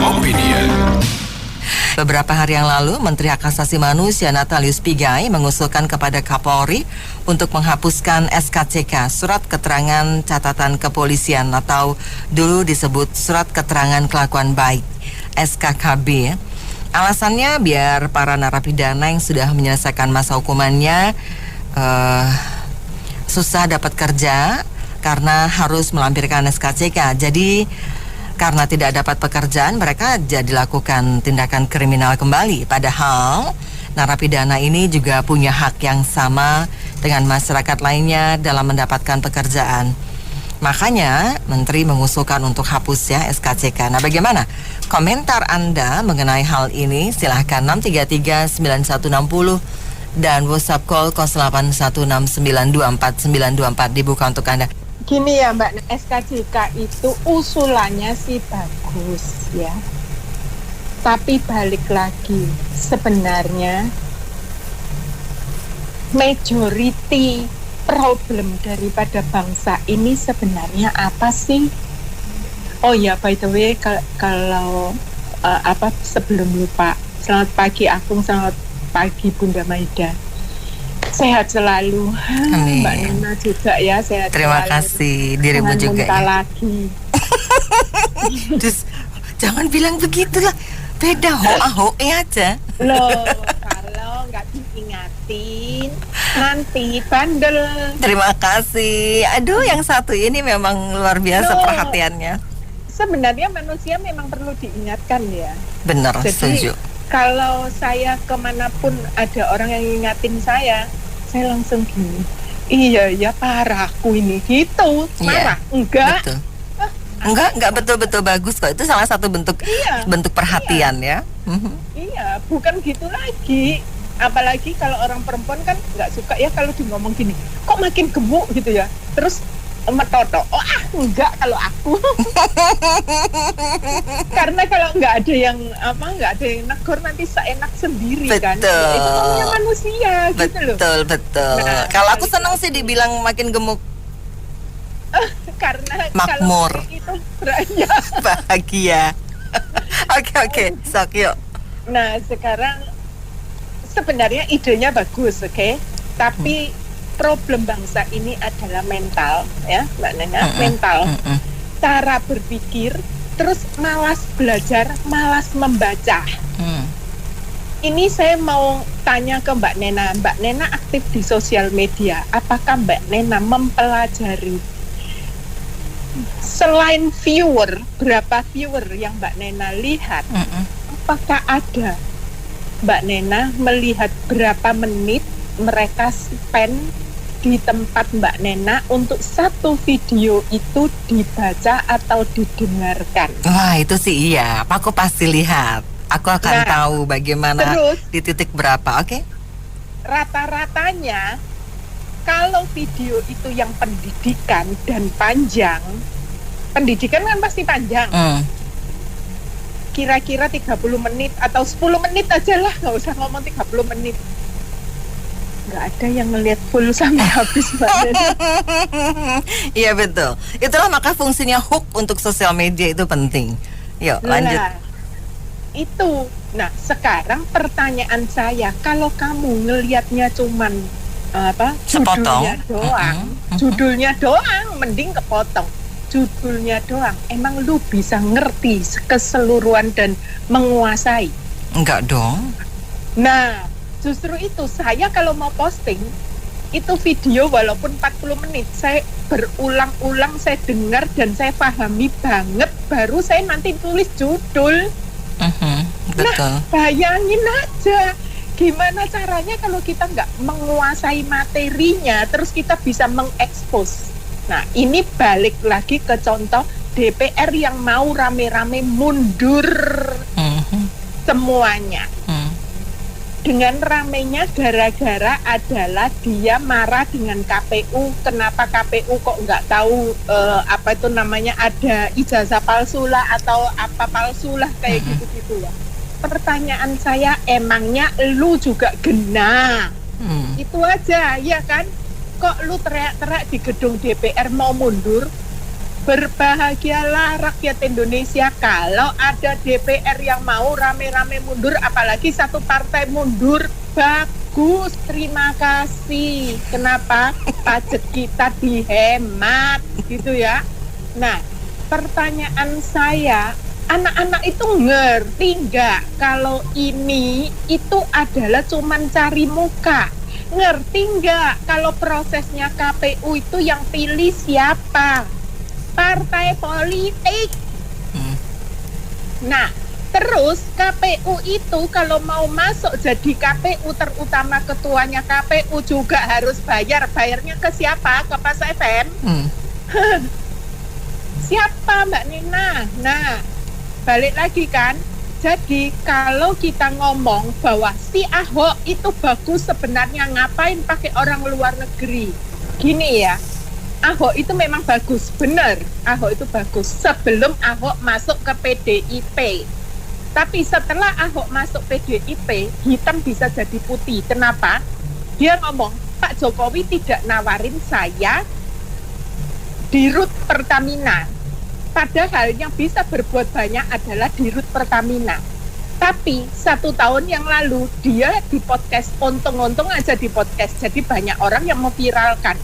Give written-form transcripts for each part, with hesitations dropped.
Opinion. Beberapa hari yang lalu, Menteri Hak Asasi Manusia Natalius Pigai mengusulkan kepada Kapolri untuk menghapuskan SKCK, Surat Keterangan Catatan Kepolisian, atau dulu disebut Surat Keterangan Kelakuan Baik, SKKB. Alasannya biar para narapidana yang sudah menyelesaikan masa hukumannya susah dapat kerja karena harus melampirkan SKCK. Jadi karena tidak dapat pekerjaan, mereka jadi lakukan tindakan kriminal kembali. Padahal narapidana ini juga punya hak yang sama dengan masyarakat lainnya dalam mendapatkan pekerjaan. Makanya Menteri mengusulkan untuk hapus ya SKCK. Nah, bagaimana komentar Anda mengenai hal ini? Silahkan 633-9160 dan WhatsApp call 0816924924 dibuka untuk Anda. Gini ya Mbak, SKCK itu usulannya sih bagus ya. Tapi balik lagi, sebenarnya majority problem daripada bangsa ini sebenarnya apa sih? Oh ya, by the way, kalau sebelum lupa, selamat pagi Agung, selamat pagi Bunda Maida. Sehat selalu. Amin. Mbak Nena juga ya, sehat. Terima selalu. kasih, dirimu jangan juga ya. Lagi. Terus, jangan bilang begitulah. Beda hoe aja. Loh, kalau nggak diingatin nanti bandel. Terima kasih. Aduh, yang satu ini memang luar biasa perhatiannya. Sebenarnya manusia memang perlu diingatkan ya. Benar, Jadi, setuju. Kalau saya kemanapun ada orang yang ingatin saya langsung gini, iya parahku ini gitu. Marah? Enggak. Betul. Enggak betul-betul bagus kok. Itu salah satu bentuk perhatian ya. Iya, bukan gitu lagi. Apalagi kalau orang perempuan kan nggak suka ya kalau di ngomong gini, kok makin gemuk gitu ya. Terus metoto, enggak kalau aku. Karena kalau nggak ada yang negor nanti seenak sendiri. Betul. Kan. Ya, itu namanya manusia gitu loh. Betul. Nah, kalau aku senang sih dibilang makin gemuk. Karena makmur. Kalau itu beranya bahagia. Oke, sok yuk. Nah, sekarang sebenarnya idenya bagus, oke? Tapi problem bangsa ini adalah mental, ya, Mbak Nena, mental. Cara berpikir, terus malas belajar, malas membaca. Ini saya mau tanya ke Mbak Nena. Mbak Nena aktif di sosial media. Apakah Mbak Nena mempelajari selain viewer, berapa viewer yang Mbak Nena lihat? Apakah ada Mbak Nena melihat berapa menit mereka spend di tempat Mbak Nena untuk satu video itu dibaca atau didengarkan? Wah, itu sih iya. Aku pasti lihat. Aku akan tahu bagaimana terus, di titik berapa, oke? Rata-ratanya kalau video itu yang pendidikan dan panjang, pendidikan kan pasti panjang. Kira-kira 30 menit atau 10 menit aja lah, nggak usah ngomong 30 menit. Nggak ada yang ngelihat full sampai habis. Iya betul. Itulah maka fungsinya hook untuk sosial media itu penting. Yuk lanjut. Itu. Nah sekarang pertanyaan saya, kalau kamu ngelihatnya cuman judulnya doang, judulnya doang, mending kepotong. Judulnya doang, emang lu bisa ngerti keseluruhan dan menguasai? Enggak dong. Nah, justru itu saya kalau mau posting itu video walaupun 40 menit, saya berulang-ulang saya dengar dan saya pahami banget, baru saya nanti tulis judul. Betul. Nah, bayangin aja gimana caranya kalau kita nggak menguasai materinya, terus kita bisa mengekspos. Nah, ini balik lagi ke contoh DPR yang mau rame-rame mundur semuanya. Dengan ramenya gara-gara adalah dia marah dengan KPU. Kenapa KPU kok nggak tahu ada ijazah palsu lah atau apa palsu lah kayak gitu-gitu ya. Pertanyaan saya, emangnya lu juga genah? Itu aja, ya kan? Kok lu teriak-teriak di gedung DPR mau mundur? Berbahagialah rakyat Indonesia kalau ada DPR yang mau rame-rame mundur, apalagi satu partai mundur. Bagus, terima kasih. Kenapa? Pajak kita dihemat, gitu ya. Nah, pertanyaan saya, anak-anak itu ngerti nggak kalau ini itu adalah cuman cari muka? Ngerti nggak kalau prosesnya KPU itu yang pilih siapa? Partai politik. Nah, terus KPU itu kalau mau masuk jadi KPU, terutama ketuanya KPU juga harus bayar. Bayarnya ke siapa? Ke Pas FM? Siapa Mbak Nina? Nah, balik lagi kan. Jadi kalau kita ngomong bahwa si Ahok itu bagus, sebenarnya ngapain pakai orang luar negeri? Gini ya, Ahok itu memang bagus, benar. Ahok itu bagus sebelum Ahok masuk ke PDIP. Tapi setelah Ahok masuk PDIP, hitam bisa jadi putih. Kenapa? Dia ngomong, Pak Jokowi tidak nawarin saya Dirut Pertamina. Padahal yang bisa berbuat banyak adalah Dirut Pertamina. Tapi 1 tahun yang lalu dia di podcast, untung-untung aja di podcast. Jadi banyak orang yang memviralkan,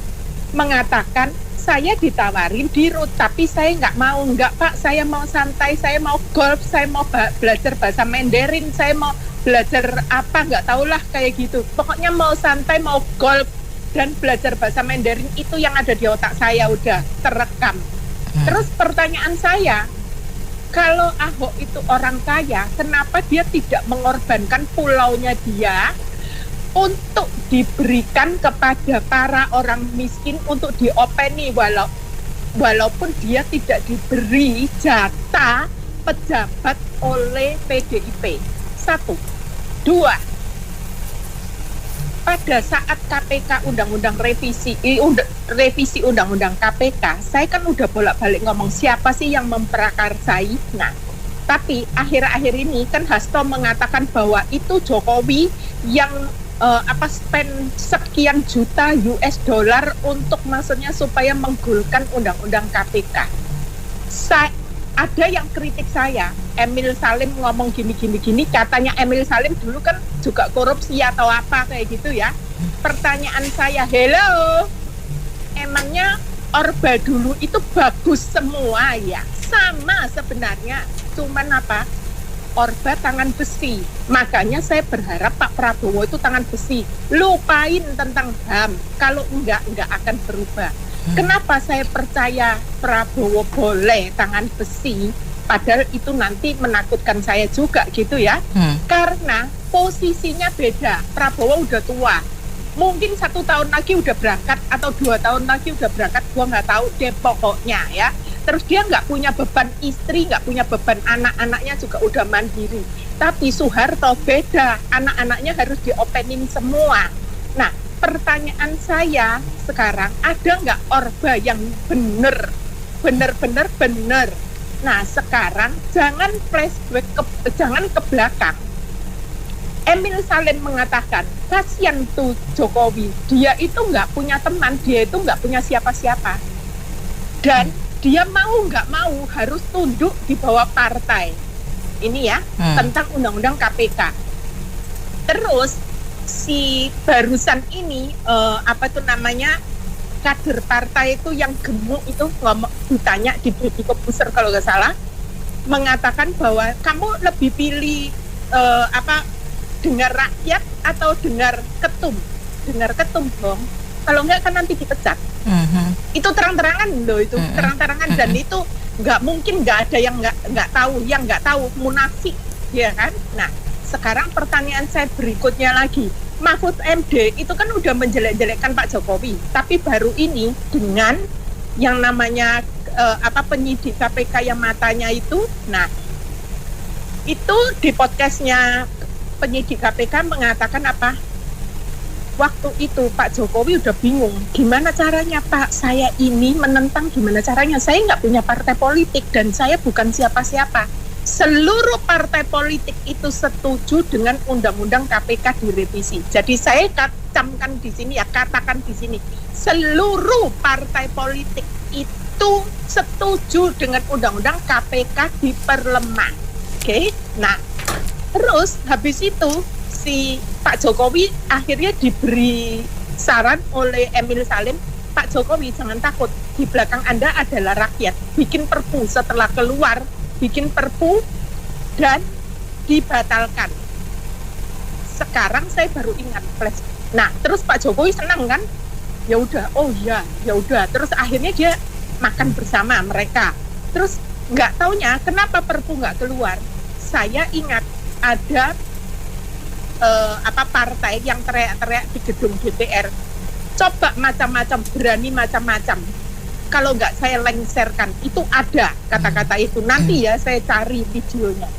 mengatakan saya ditawarin Dirut, tapi saya nggak mau. Nggak Pak, saya mau santai, saya mau golf, saya mau belajar bahasa Mandarin, saya mau belajar apa, nggak tahulah kayak gitu. Pokoknya mau santai, mau golf dan belajar bahasa Mandarin, itu yang ada di otak saya, udah terekam. Terus pertanyaan saya, kalau Ahok itu orang kaya, kenapa dia tidak mengorbankan pulaunya dia untuk diberikan kepada para orang miskin untuk diopeni, walaupun dia tidak diberi jatah pejabat oleh PDIP. 1. 2. Pada saat KPK undang-undang revisi undang-undang KPK, saya kan udah bolak-balik ngomong siapa sih yang memprakarsai. Nah, tapi akhir-akhir ini kan Hasto mengatakan bahwa itu Jokowi yang spend sekian juta US dollar untuk maksudnya supaya menggulkan undang-undang KPK. Ada yang kritik saya, Emil Salim ngomong gini, katanya Emil Salim dulu kan juga korupsi atau apa kayak gitu ya. Pertanyaan saya, hello, emangnya Orba dulu itu bagus semua ya? Sama sebenarnya, cuman apa? Orba tangan besi. Makanya saya berharap Pak Prabowo itu tangan besi. Lupain tentang HAM. Kalau enggak akan berubah. Kenapa saya percaya Prabowo boleh tangan besi, padahal itu nanti menakutkan saya juga gitu ya. Karena posisinya beda. Prabowo udah tua, mungkin 1 tahun lagi udah berangkat atau 2 tahun lagi udah berangkat, gua nggak tahu deh pokoknya ya. Terus dia nggak punya beban istri, nggak punya beban anak-anaknya juga udah mandiri. Tapi Soeharto beda, anak-anaknya harus diopenin semua. Nah, pertanyaan saya sekarang, ada nggak Orba yang bener? Nah, sekarang jangan flashback, jangan ke belakang. Emil Salim mengatakan, kasihan tuh Jokowi, dia itu nggak punya teman, dia itu nggak punya siapa-siapa. Dan dia mau nggak mau harus tunduk di bawah partai. Ini ya, tentang undang-undang KPK. Terus, si barusan ini kader partai itu yang gemuk itu ngomong, ditanya di Deddy Corbuzier kalau nggak salah, mengatakan bahwa kamu lebih pilih dengar rakyat atau dengar ketum dong, kalau nggak kan nanti dipecat. Itu terang-terangan loh, itu terang-terangan, dan itu nggak mungkin nggak ada yang nggak tahu, yang nggak tahu munafik ya kan. Nah, sekarang pertanyaan saya berikutnya lagi, Mahfud MD itu kan udah menjelek-jelekkan Pak Jokowi, tapi baru ini dengan yang namanya penyidik KPK yang matanya itu, nah itu di podcastnya penyidik KPK mengatakan apa? Waktu itu Pak Jokowi udah bingung, gimana caranya Pak, saya ini menentang, gimana caranya, saya nggak punya partai politik dan saya bukan siapa-siapa. Seluruh partai politik itu setuju dengan undang-undang KPK direvisi. Jadi saya katakan di sini, seluruh partai politik itu itu setuju dengan undang-undang KPK diperlemah. Oke. Nah, terus habis itu si Pak Jokowi akhirnya diberi saran oleh Emil Salim, Pak Jokowi jangan takut, di belakang Anda adalah rakyat. Bikin perpu, setelah keluar bikin perpu dan dibatalkan. Sekarang saya baru ingat flash. Nah, terus Pak Jokowi senang kan? Ya udah, oh ya udah. Terus akhirnya dia makan bersama mereka. Terus nggak taunya kenapa perpu nggak keluar. Saya ingat ada partai yang teriak-teriak di gedung DPR. Coba macam-macam, berani macam-macam. Kalau nggak saya lengserkan, itu ada kata-kata itu. Nanti ya saya cari videonya.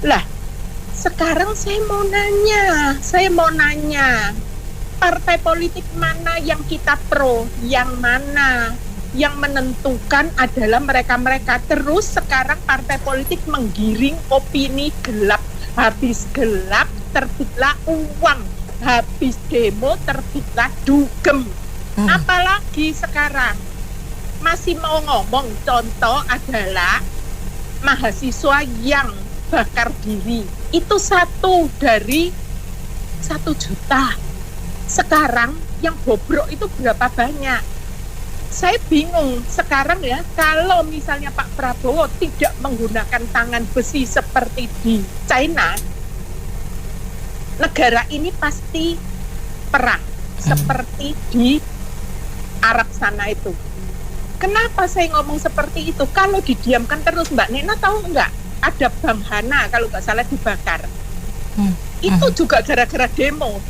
Lah, sekarang saya mau nanya, partai politik mana yang kita pro, yang mana yang menentukan adalah mereka-mereka. Terus sekarang partai politik menggiring opini gelap. Habis gelap terbitlah uang, habis demo terbitlah dugem. Apalagi sekarang masih mau ngomong, contoh adalah mahasiswa yang bakar diri, itu 1 dari 1 juta. Sekarang yang bobrok itu berapa banyak? Saya bingung sekarang ya, kalau misalnya Pak Prabowo tidak menggunakan tangan besi seperti di China, negara ini pasti perang seperti di Arab sana itu. Kenapa saya ngomong seperti itu? Kalau didiamkan terus, Mbak Nena tahu nggak? Ada Bang Hana kalau nggak salah dibakar. Itu juga gara-gara demo.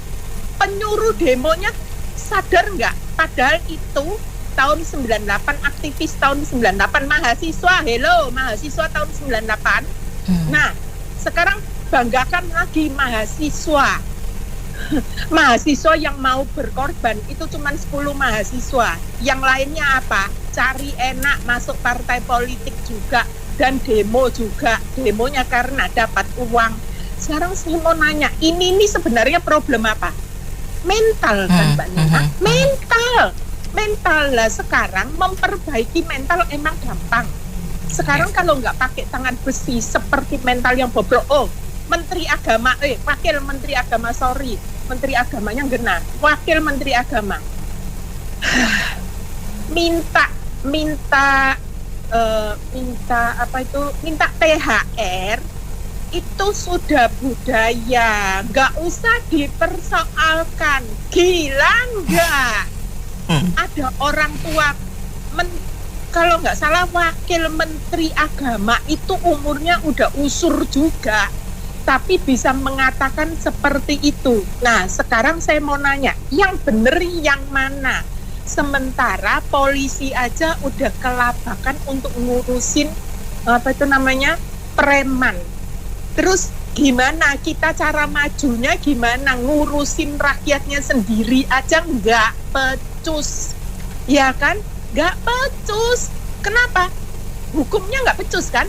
Penyuruh demonya sadar nggak? Padahal itu tahun 98, aktivis tahun 98, mahasiswa tahun 98. Nah, sekarang banggakan lagi mahasiswa. Mahasiswa yang mau berkorban itu cuma 10 mahasiswa. Yang lainnya apa? Cari enak, masuk partai politik juga, dan demo juga. Demonya karena dapat uang. Sekarang saya mau nanya, ini sebenarnya problem apa? Mental kan Mbak Nina? Mental lah. Sekarang memperbaiki mental emang gampang. Sekarang kalau nggak pakai tangan besi seperti mental yang bobrok, Menteri Agama, Wakil Menteri Agama, Menteri Agamanya ngena, Wakil Menteri Agama minta THR itu sudah budaya, nggak usah dipersoalkan. Gila nggak? Ada orang tua, kalau nggak salah Wakil Menteri Agama itu umurnya udah usur juga, tapi bisa mengatakan seperti itu. Nah, sekarang saya mau nanya, yang bener yang mana? Sementara polisi aja udah kelabakan untuk ngurusin preman. Terus gimana kita cara majunya, gimana ngurusin rakyatnya sendiri aja nggak pecus, ya kan? Nggak pecus. Kenapa? Hukumnya nggak pecus kan?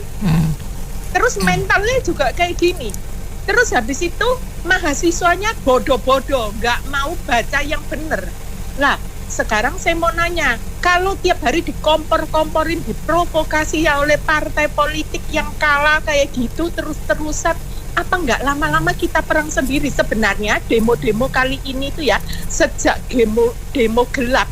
Terus mentalnya juga kayak gini. Terus habis itu mahasiswanya bodoh-bodoh, nggak mau baca yang bener. Lah, sekarang saya mau nanya, kalau tiap hari dikompor-komporin, diprovokasi ya oleh partai politik yang kalah kayak gitu terus-terusan, apa nggak lama-lama kita perang sendiri? Sebenarnya demo-demo kali ini tuh ya, sejak demo gelap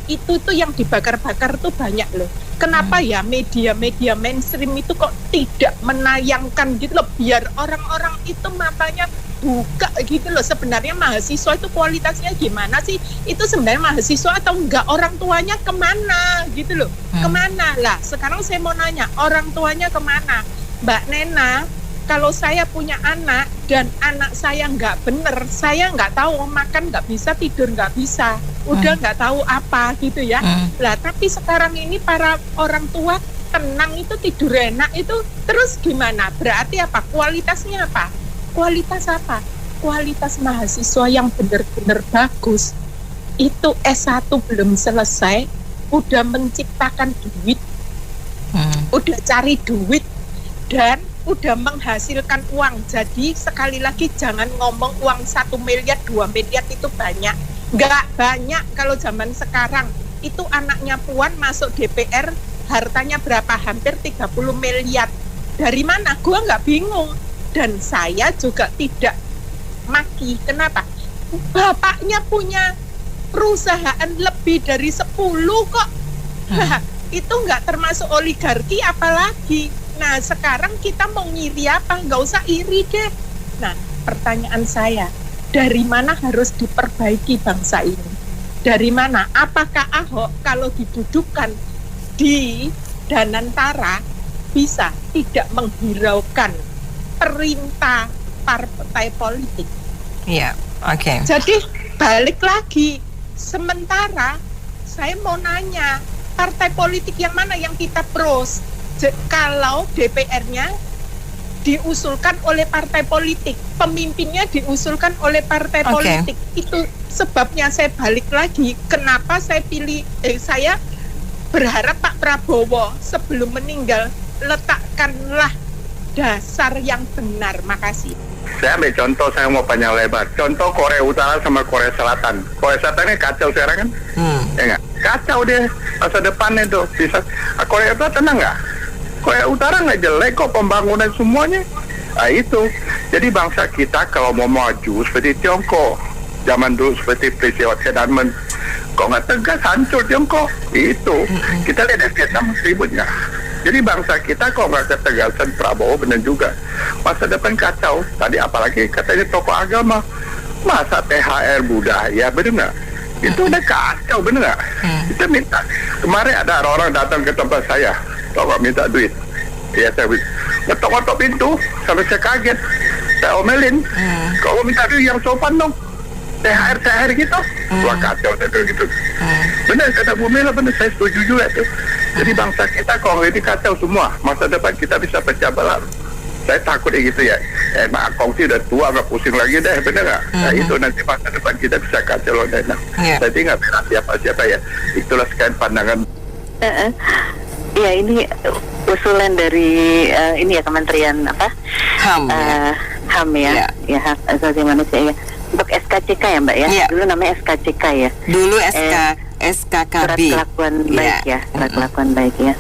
itu tuh yang dibakar-bakar tuh banyak loh. Kenapa ya media-media mainstream itu kok tidak menayangkan gitu loh, biar orang-orang itu matanya buka gitu loh. Sebenarnya mahasiswa itu kualitasnya gimana sih? Itu sebenarnya mahasiswa atau enggak, orang tuanya kemana gitu loh. Kemana lah? Sekarang saya mau nanya, orang tuanya kemana? Mbak Nena, kalau saya punya anak dan anak saya nggak bener, saya nggak tahu makan nggak bisa, tidur nggak bisa, udah nggak tahu apa gitu ya. Lah tapi sekarang ini para orang tua tenang itu, tidur enak itu, terus gimana? Berarti apa? Kualitasnya apa? Kualitas apa? Kualitas mahasiswa yang benar-benar bagus itu S1 belum selesai, udah menciptakan duit, udah cari duit, dan udah menghasilkan uang. Jadi sekali lagi jangan ngomong uang 1 miliar, 2 miliar itu banyak. Nggak banyak kalau zaman sekarang. Itu anaknya Puan masuk DPR hartanya berapa, hampir 30 miliar. Dari mana? Gua nggak bingung. Dan saya juga tidak maki. Kenapa? Bapaknya punya perusahaan lebih dari 10 kok. Itu nggak termasuk oligarki apalagi. Nah sekarang kita mau ngiri apa? Nggak usah iri deh. Nah pertanyaan saya, dari mana harus diperbaiki bangsa ini? Dari mana? Apakah Ahok kalau didudukkan di Danantara bisa tidak menghiraukan perintah partai politik? Iya, oke. Jadi balik lagi, sementara saya mau nanya, partai politik yang mana yang kita pros? Kalau DPR-nya diusulkan oleh partai politik, pemimpinnya diusulkan oleh partai politik, itu sebabnya saya balik lagi. Kenapa saya saya berharap Pak Prabowo sebelum meninggal letakkanlah dasar yang benar. Makasih. Saya ambil contoh, saya mau panjang lebar. Contoh Korea Utara sama Korea Selatan. Korea Selatan ini kacau sekarang kan? Ya nggak? Kacau dia masa depannya tuh. Bisa. Korea Utara tenang nggak? Korea Utara nggak jelek kok pembangunan semuanya. Nah itu. Jadi bangsa kita kalau mau maju seperti Tiongkok, zaman dulu seperti peristiwa Tiananmen, kok nggak tegas, hancur Tiongkok. Itu. Kita lihat di Vietnam ributnya. Jadi bangsa kita kok nggak ketegasan Prabowo, benar juga. Masa depan kacau. Tadi apalagi katanya tokoh agama. Masa THR budaya, benar nggak? Itu udah kacau, benar nggak? Kita minta. Kemarin ada orang datang ke tempat saya. Tokoh minta duit. Ya saya ngetok-ngetok pintu. Sampai saya kaget. Saya omelin. Kalau minta duit yang sopan dong. THR gitu. Wah kacau gitu. Benar kata Bu Mela, benar, saya setuju juga tuh. Jadi bangsa kita kalau ini kacau semua. Masa depan kita bisa pecah belah. Saya takut gitu ya. Mak Kongsi udah tua, nggak pusing lagi deh, benar nggak? Nah itu nanti masa depan kita bisa kacau loh. Jadi nggak bela siapa-siapa ya. Itulah sekian pandangan. Ya ini usulan dari ini ya Kementerian apa? HAM. HAM ya. Ya hak asasi manusia ya. Untuk SKCK ya Mbak ya. Dulu namanya SKCK ya. Dulu SKKB. Surat kelakuan baik ya. Surat kelakuan baik ya.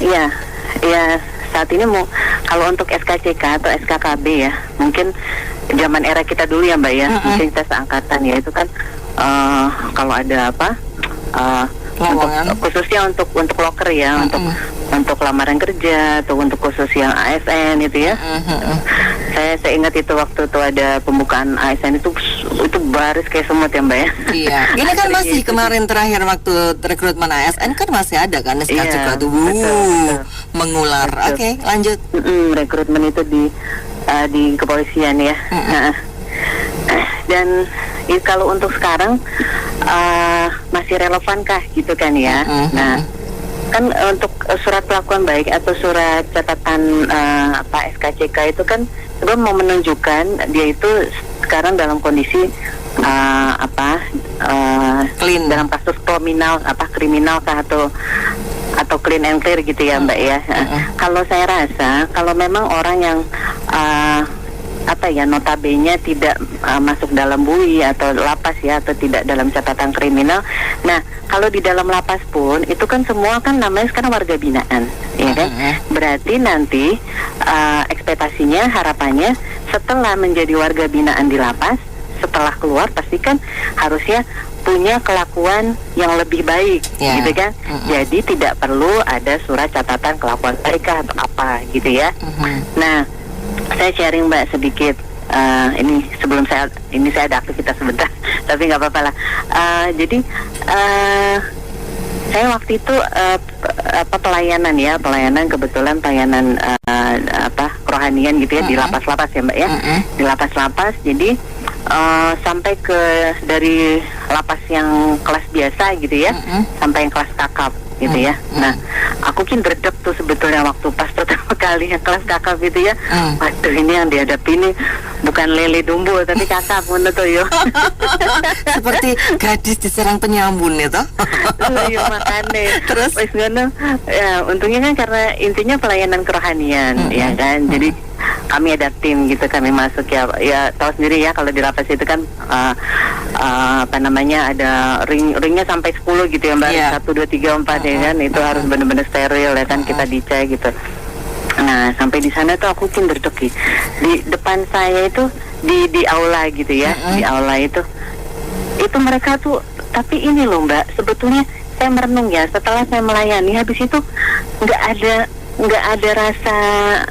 Ya saat ini kalau untuk SKCK atau SKKB ya, mungkin zaman era kita dulu ya Mbak ya. Mungkin kita seangkatan ya, itu kan kalau ada apa? Khususnya untuk loker ya, untuk lamaran kerja atau untuk khusus yang ASN itu ya. Saya ingat itu waktu itu ada pembukaan ASN itu baris kayak semut ya Mbak ya. Iya. Ini kan masih kemarin terakhir waktu rekrutmen ASN kan masih ada kan SKCK itu mengular. Oke, lanjut. Rekrutmen itu di kepolisian ya. Dan kalau untuk sekarang masih relevankah gitu kan ya? Nah, kan untuk surat kelakuan baik atau surat catatan SKCK itu kan sebelum mau menunjukkan dia itu sekarang dalam kondisi clean dalam kasus kriminal kah atau clean and clear gitu ya Mbak ya. Kalau saya rasa kalau memang orang yang notabene tidak masuk dalam bui atau lapas ya, atau tidak dalam catatan kriminal. Nah, kalau di dalam lapas pun itu kan semua kan namanya sekarang warga binaan, ya kan? Berarti nanti ekspektasinya, harapannya setelah menjadi warga binaan di lapas, setelah keluar pasti kan harusnya punya kelakuan yang lebih baik, gitu kan? Jadi tidak perlu ada surat catatan kelakuan baik atau apa, gitu ya. Nah, saya sharing Mbak sedikit. Ini sebelum saya ada aktivitas sebentar, tapi nggak apa-apa lah. Jadi saya waktu itu pelayanan kebetulan pelayanan kerohanian gitu ya di lapas-lapas ya Mbak ya, di lapas-lapas. Jadi sampai dari lapas yang kelas biasa gitu ya, sampai yang kelas kakap gitu ya. Nah, aku dredeg tuh sebetulnya waktu pas pertama kali yang kelas kakap itu ya. Waduh, ini yang dihadapi ini bukan lele dumbo tapi kakap ngono tuh yo. Seperti gadis diserang penyambun itu. Iya makane. Terus wis ngono. Ya, untungnya kan karena intinya pelayanan kerohanian ya kan. Jadi kami ada tim gitu, kami masuk ya tahu sendiri ya kalau di lapas itu kan apa namanya ada ringnya sampai 10 gitu ya Mbak, 1, 2, 3, 4 ya kan, itu harus benar-benar steril ya kan, kita dicek gitu. Nah sampai di sana tuh aku deg-degan di depan saya itu di aula gitu ya, di aula itu mereka tuh, tapi ini loh Mbak, sebetulnya saya merenung ya setelah saya melayani, habis itu nggak ada rasa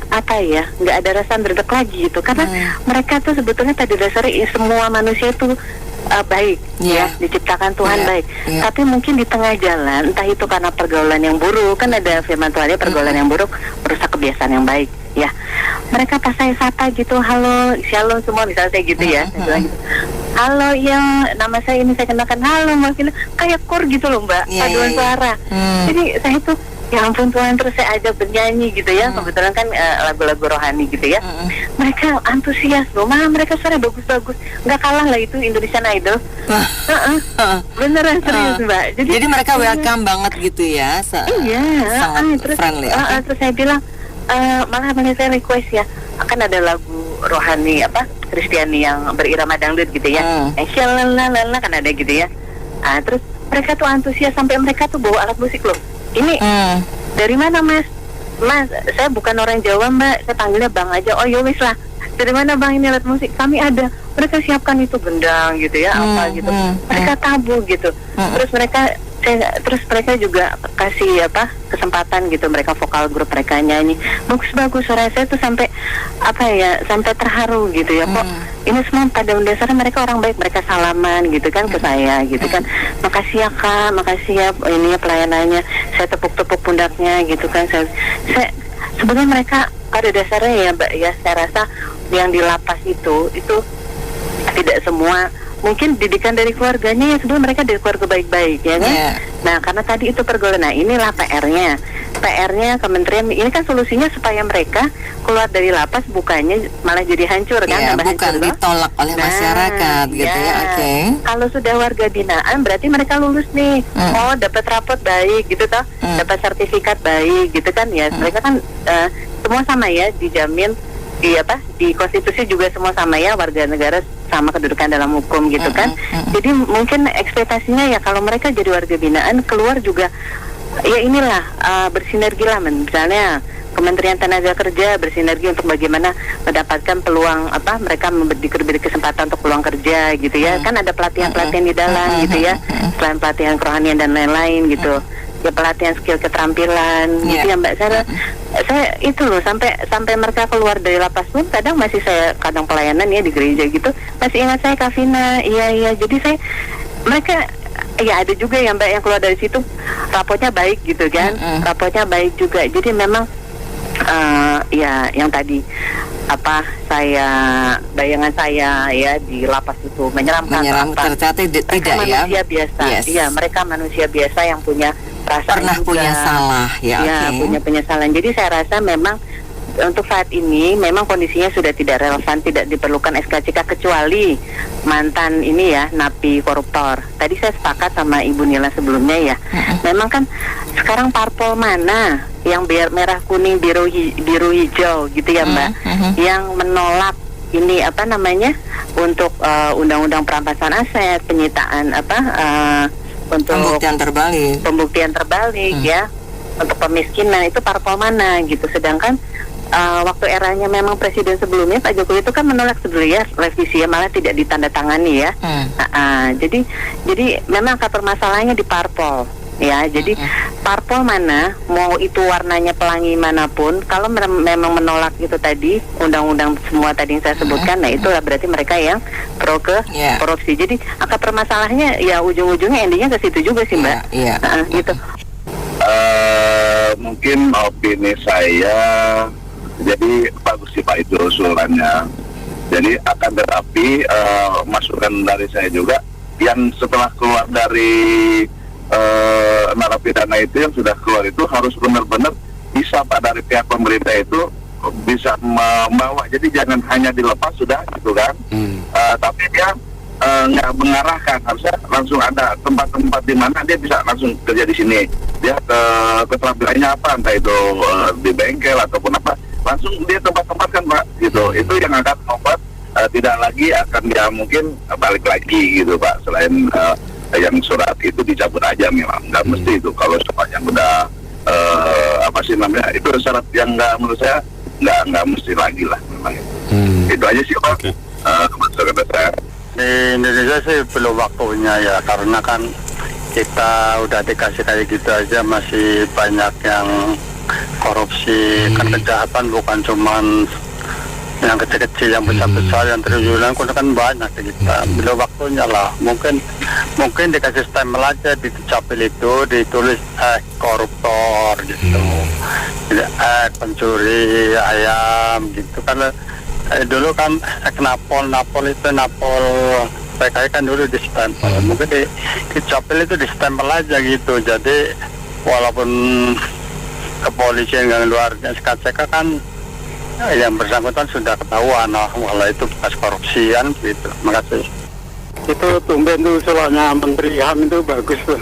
apa ya, nggak ada rasa berdek lagi gitu, karena mereka tuh sebetulnya pada dasarnya semua manusia itu baik ya, diciptakan Tuhan baik, tapi mungkin di tengah jalan entah itu karena pergaulan yang buruk, kan ada firman Tuhan ya, pergaulan yang buruk merusak kebiasaan yang baik ya, mereka pas saya sapa gitu, halo shalom semua misalnya saya gitu ya, saya bilang gitu, halo yang nama saya ini saya kenalkan, halo Mbak Vina, kayak kor gitu loh Mbak, paduan suara. Jadi saya tuh ya ampun Tuhan, terus saya ajak bernyanyi gitu ya, kebetulan kan lagu-lagu rohani gitu ya. Mereka antusias loh, malah mereka suara bagus-bagus, nggak kalah lah itu Indonesian Idol. Beneran serius Mbak. Jadi mereka welcome banget gitu ya, sangat terus, friendly. Terus saya bilang malah saya request ya, akan ada lagu rohani apa Kristiani yang berirama dangdut gitu ya, syalalala kan ada gitu ya. Terus mereka tuh antusias sampai mereka tuh bawa alat musik loh. Ini dari mana Mas? Mas, saya bukan orang Jawa Mbak, saya panggilnya Bang aja. Oh yowis lah. Dari mana Bang ini alat musik? Kami ada. Mereka siapkan itu gendang gitu ya, apa gitu. Mereka tabu gitu. Terus mereka juga kasih apa kesempatan gitu, mereka vokal grup mereka nyanyi bagus-bagus, suara saya tuh sampai apa ya, sampai terharu gitu ya, kok ini semua pada dasarnya mereka orang baik, mereka salaman gitu kan ke saya gitu kan, makasih ya Kak, makasih ya ini pelayanannya, saya tepuk-tepuk pundaknya gitu kan, saya sebenarnya mereka pada dasarnya ya Mbak ya, saya rasa yang di lapas itu tidak semua mungkin didikan dari keluarganya ya, sebenarnya mereka dari keluarga baik-baik ya kan. Nah karena tadi itu pergaulan, nah inilah PR-nya kementerian, ini kan solusinya supaya mereka keluar dari lapas, bukannya malah jadi hancur kan, bukan hancur, ditolak oleh masyarakat gitu ya. Kalau sudah warga binaan berarti mereka lulus nih, dapat rapot baik gitu toh, dapat sertifikat baik gitu kan ya, mereka kan semua sama ya, dijamin di konstitusi juga semua sama ya, warga negara sama kedudukan dalam hukum gitu kan. Jadi mungkin ekspektasinya ya kalau mereka jadi warga binaan keluar juga ya inilah bersinergi lah, misalnya Kementerian Tenaga Kerja bersinergi untuk bagaimana mendapatkan peluang apa, mereka diberi kesempatan untuk peluang kerja gitu ya, kan ada pelatihan-pelatihan di dalam gitu ya, selain pelatihan kerohanian dan lain-lain gitu ya, pelatihan skill keterampilan gitu ya Mbak. Saya itu loh sampai mereka keluar dari lapas pun kadang masih saya pelayanan ya di gereja gitu, masih ingat saya Kak Vina, iya jadi mereka ya ada juga ya Mbak yang keluar dari situ rapotnya baik gitu kan, rapotnya baik juga. Jadi memang ya yang tadi apa bayangan saya ya di lapas itu menyeramkan ternyata tidak ya, manusia biasa. Iya, mereka manusia biasa yang punya perasaan pernah juga punya salah punya penyesalan. Jadi saya rasa memang untuk saat ini memang kondisinya sudah tidak relevan, tidak diperlukan SKCK kecuali mantan ini ya, napi koruptor. Tadi saya sepakat sama Ibu Nila sebelumnya ya. Memang kan sekarang parpol mana yang merah kuning biru hijau gitu ya Mbak, yang menolak ini apa namanya untuk undang-undang perampasan aset, penyitaan untuk pembuktian terbalik ya, untuk pemiskinan, itu parpol mana gitu. Sedangkan waktu eranya memang presiden sebelumnya Pak Jokowi itu kan menolak sebelumnya revisi ya, malah tidak ditandatangani ya. Jadi memang akar permasalahannya di parpol ya. Jadi parpol mana, mau itu warnanya pelangi manapun, kalau memang menolak itu tadi undang-undang semua tadi yang saya sebutkan, nah itulah berarti mereka yang pro ke korupsi. Jadi akar permasalahannya ya ujung-ujungnya endingnya ke situ juga sih Mbak. Gitu. Mungkin opini saya, jadi bagus sih Pak itu usulannya. Jadi akan tetapi masukan dari saya juga, yang setelah keluar dari narapidana itu, yang sudah keluar itu harus benar-benar bisa Pak dari pihak pemerintah itu bisa membawa. Jadi jangan hanya dilepas sudah gitu kan, tapi dia nggak mengarahkan, harusnya langsung ada tempat-tempat di mana dia bisa langsung kerja di sini. Dia keterampilannya apa, entah itu di bengkel ataupun apa, langsung dia tempat-tempatkan Pak, gitu. Itu yang akan membuat tidak lagi akan dia mungkin balik lagi gitu Pak. Selain yang surat itu dicabut aja memang, nggak mesti itu. Kalau semuanya udah itu syarat yang nggak, menurut saya nggak mesti lagi lah memang. Itu aja sih Pak. Kata saya. Di Indonesia sih belum waktunya ya, karena kan kita udah dikasih kayak gitu aja masih banyak yang korupsi. Kan kejahatan bukan cuman yang kecil-kecil, yang besar-besar, yang triliunan kan banyak kita. Belum waktunya lah. Mungkin dikasih stempel aja di capil itu ditulis koruptor gitu, pencuri ayam gitu kan. Dulu kan Napol PKI kan dulu di stempel. Mungkin di capil itu di stempel aja gitu. Jadi walaupun kepolisian yang luarnya SKCK kan yang bersangkutan sudah ketahuan kalau itu bekas korupsian gitu. Makasih. Itu tumben tuh usulannya Menteri HAM itu bagus tuh.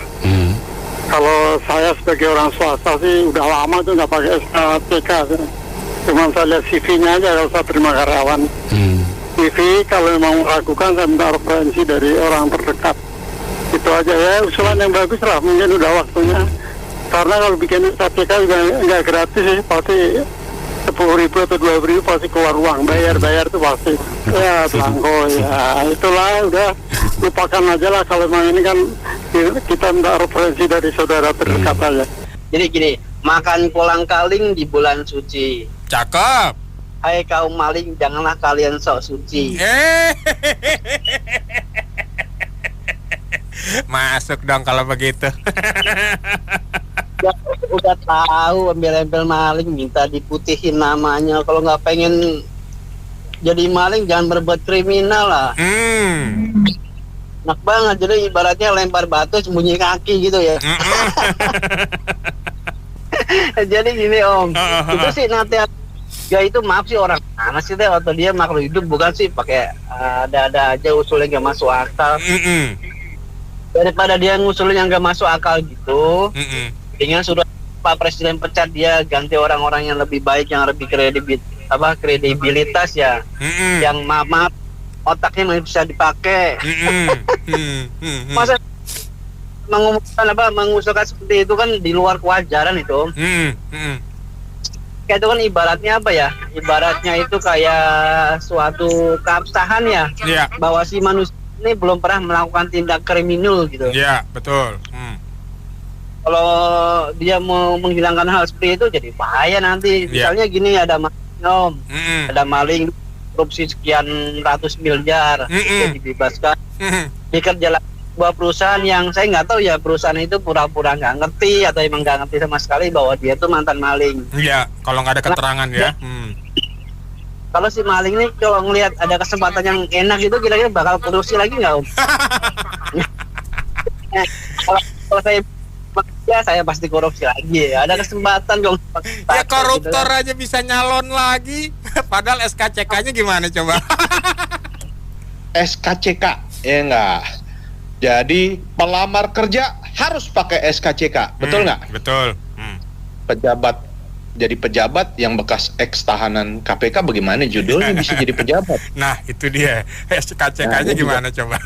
Kalau saya sebagai orang swasta sih udah lama tuh nggak pakai SKCK. Cuma saya lihat CV-nya aja kalau saya terima karyawan. CV kalau memang meragukan saya minta referensi dari orang terdekat. Itu aja ya, usulan yang bagus lah, mungkin udah waktunya. Karena kalau bikin SKCK juga nggak gratis sih, pasti 10.000 atau 2.000 pasti keluar uang, bayar tuh pasti. Ya belangko ya, itulah udah lupakan aja lah. Kalau memang ini kan kita minta referensi dari saudara terdekat aja. Jadi gini, makan kolang-kaling di bulan suci. Cakep. Hai kaum maling, janganlah kalian sok suci. Masuk dong kalau begitu. Udah tahu embel-embel maling, minta diputihin namanya. Kalau nggak pengen jadi maling, jangan berbuat kriminal lah. Enak banget, jadi ibaratnya lempar batu sembunyi kaki gitu ya. Jadi gini Om, itu sih nasihat ya, itu maaf sih orang mana sih deh, atau dia makhluk hidup bukan sih, pakai ada aja usulnya nggak masuk akal. Daripada dia ngusulin yang nggak masuk akal gitu, dengan sudah Pak Presiden pecat, dia ganti orang-orang yang lebih baik, yang lebih kredibilitas ya, yang maaf otaknya masih bisa dipakai. Masa mengusulkan seperti itu kan di luar kewajaran itu. Kayak itu kan ibaratnya apa ya? Ibaratnya itu kayak suatu keabsahan ya, bahwa si manusia ini belum pernah melakukan tindak kriminal gitu. Iya, betul. Kalau dia mau menghilangkan hal seperti itu jadi bahaya nanti. Misalnya gini, ada maling, ada maling korupsi sekian ratus miliar, dia dibebaskan, dikerja sebuah perusahaan yang saya nggak tahu ya, perusahaan itu pura-pura nggak ngerti atau emang nggak ngerti sama sekali bahwa dia tuh mantan maling. Iya, kalau nggak ada keterangan ya. Kalau si maling ini kalau ngelihat ada kesempatan yang enak itu, kira-kira bakal korupsi lagi nggak Om? Kalau saya pasti korupsi lagi ya. Ada kesempatan dong. Ya koruptor gitu, aja bisa nyalon lagi. Padahal SKCK-nya gimana coba? SKCK, ya enggak. Jadi pelamar kerja harus pakai SKCK, betul nggak? Betul. Jadi pejabat yang bekas ex tahanan KPK, bagaimana judulnya bisa jadi pejabat? Nah itu dia, SKCK-nya gimana coba?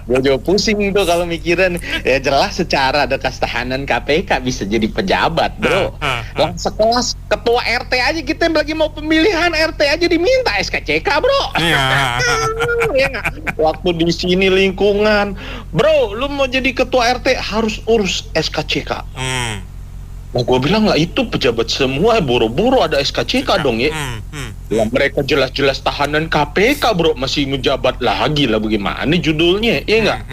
Gue juga pusing tuh kalau mikirin. Ya jelas secara bekas tahanan KPK bisa jadi pejabat, bro. Lah sekelas ketua RT aja, kita lagi mau pemilihan RT aja diminta SKCK, bro. Iya. Ya nggak? Waktu di sini lingkungan, bro, lu mau jadi ketua RT harus urus SKCK. Nah, gue bilang lah itu pejabat semua, buru-buru ada SKCK dong ya. Lah mereka jelas-jelas tahanan KPK, bro, masih menjabat lagi lah, bagaimana judulnya, ya enggak?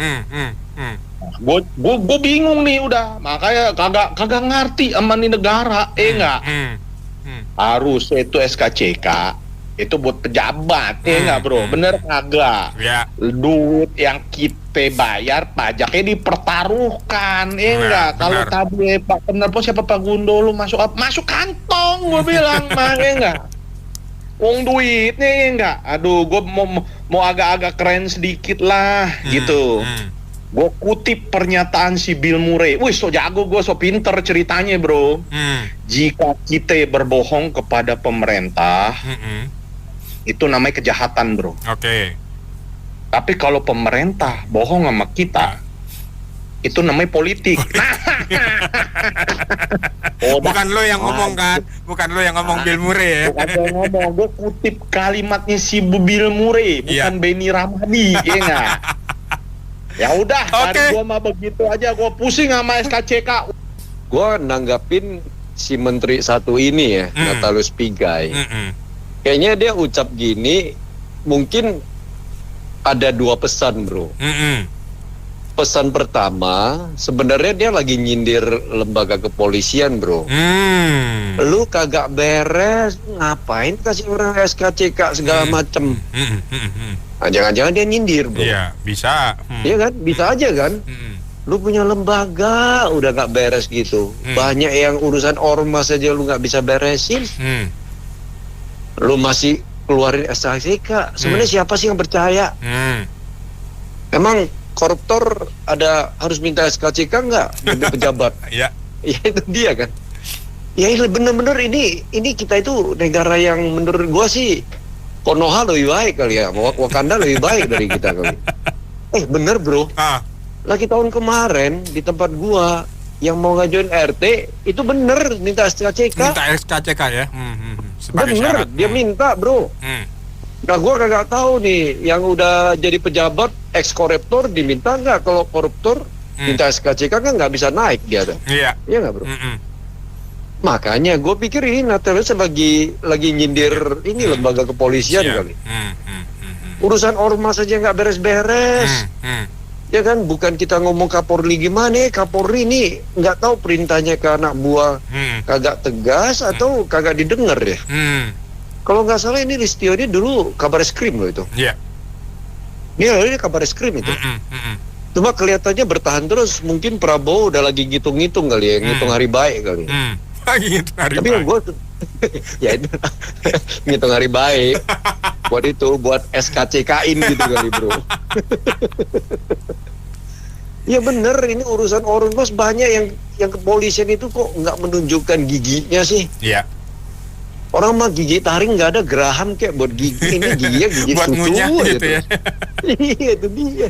Gue bingung nih udah, makanya kagak ngerti sama nih negara, enggak? Harus itu SKCK itu buat pejabat, ya enggak, bro? Bener kagak? Ya. Duit yang kita bayar pajaknya dipertaruhkan, ya enggak? Kalau tadi Pak Penerpo siapa Pak Gundolo masuk kantong, gue bilang mah, ya enggak? Uang duitnya, ya enggak? Aduh, gue mau agak-agak keren sedikit lah, gitu. Gue kutip pernyataan si Bill Murray. Wih, so jago gue, so pinter ceritanya, bro. Jika kita berbohong kepada pemerintah, itu namanya kejahatan, bro. Oke. Tapi kalau pemerintah bohong sama kita, itu namanya politik. Bukan lo yang ngomong kan? Bukan lo yang ngomong Bill Murray ya? Bukan gue ngomong, gue kutip kalimatnya si Bill Murray, bukan Benny Ramadi, ya nggak? Ya udah, dari gua mah begitu aja, gua pusing sama SKCK. Gua nanggapin si menteri satu ini ya, Natalius Pigai. Kayaknya dia ucap gini, mungkin ada dua pesan, bro. Pesan pertama, sebenarnya dia lagi nyindir lembaga kepolisian, bro. Lu kagak beres, ngapain kasih orang SKCK segala macem. Nah, jangan-jangan dia nyindir, bro. Iya, bisa. Iya kan, bisa aja kan. Lu punya lembaga udah nggak beres gitu. Banyak yang urusan ormas aja lu nggak bisa beresin. Lu masih keluarin SKCK. Sebenarnya siapa sih yang percaya? Emang koruptor ada harus minta SKCK nggak dari pejabat? Iya. Ya itu dia kan. Ya bener-bener ini kita itu negara yang menurut gua sih Konoha lebih baik kali ya, Wakanda lebih baik dari kita kali. Bener, bro. Lagi tahun kemarin di tempat gua yang mau ngajuin RT itu bener minta SKCK. Minta SKCK ya. Sebagai bener, syarat. dia minta, bro. Nah, gua kagak tahu nih yang udah jadi pejabat ex-koruptor diminta nggak? Kalau koruptor minta SKCK kan nggak bisa naik dia tuh. Iya. Iya nggak, bro? Makanya gue pikir ini Natalius lagi nyindir ini lembaga kepolisian kali. Urusan ormas aja nggak beres-beres. Ya kan, bukan kita ngomong Kapolri gimana, Kapolri ini nggak tahu perintahnya ke anak buah kagak tegas atau kagak didengar ya. Kalau nggak salah ini Listio ini dulu kabar eskrim loh itu. Iya. Ini kabar eskrim itu. Cuma kelihatannya bertahan terus. Mungkin Prabowo udah lagi ngitung-ngitung kali ya, ngitung hari baik kali. Gitu, hari tapi yang gue ya itu ngitung hari baik buat SKCK-in gitu kali, bro. Ya bener, ini urusan ormas banyak yang kepolisian itu kok nggak menunjukkan giginya sih. Iya. Orang mah gigi taring nggak ada, geraham kayak buat gigi, ini giginya gigi buat susu gitu ya. Iya, itu dia.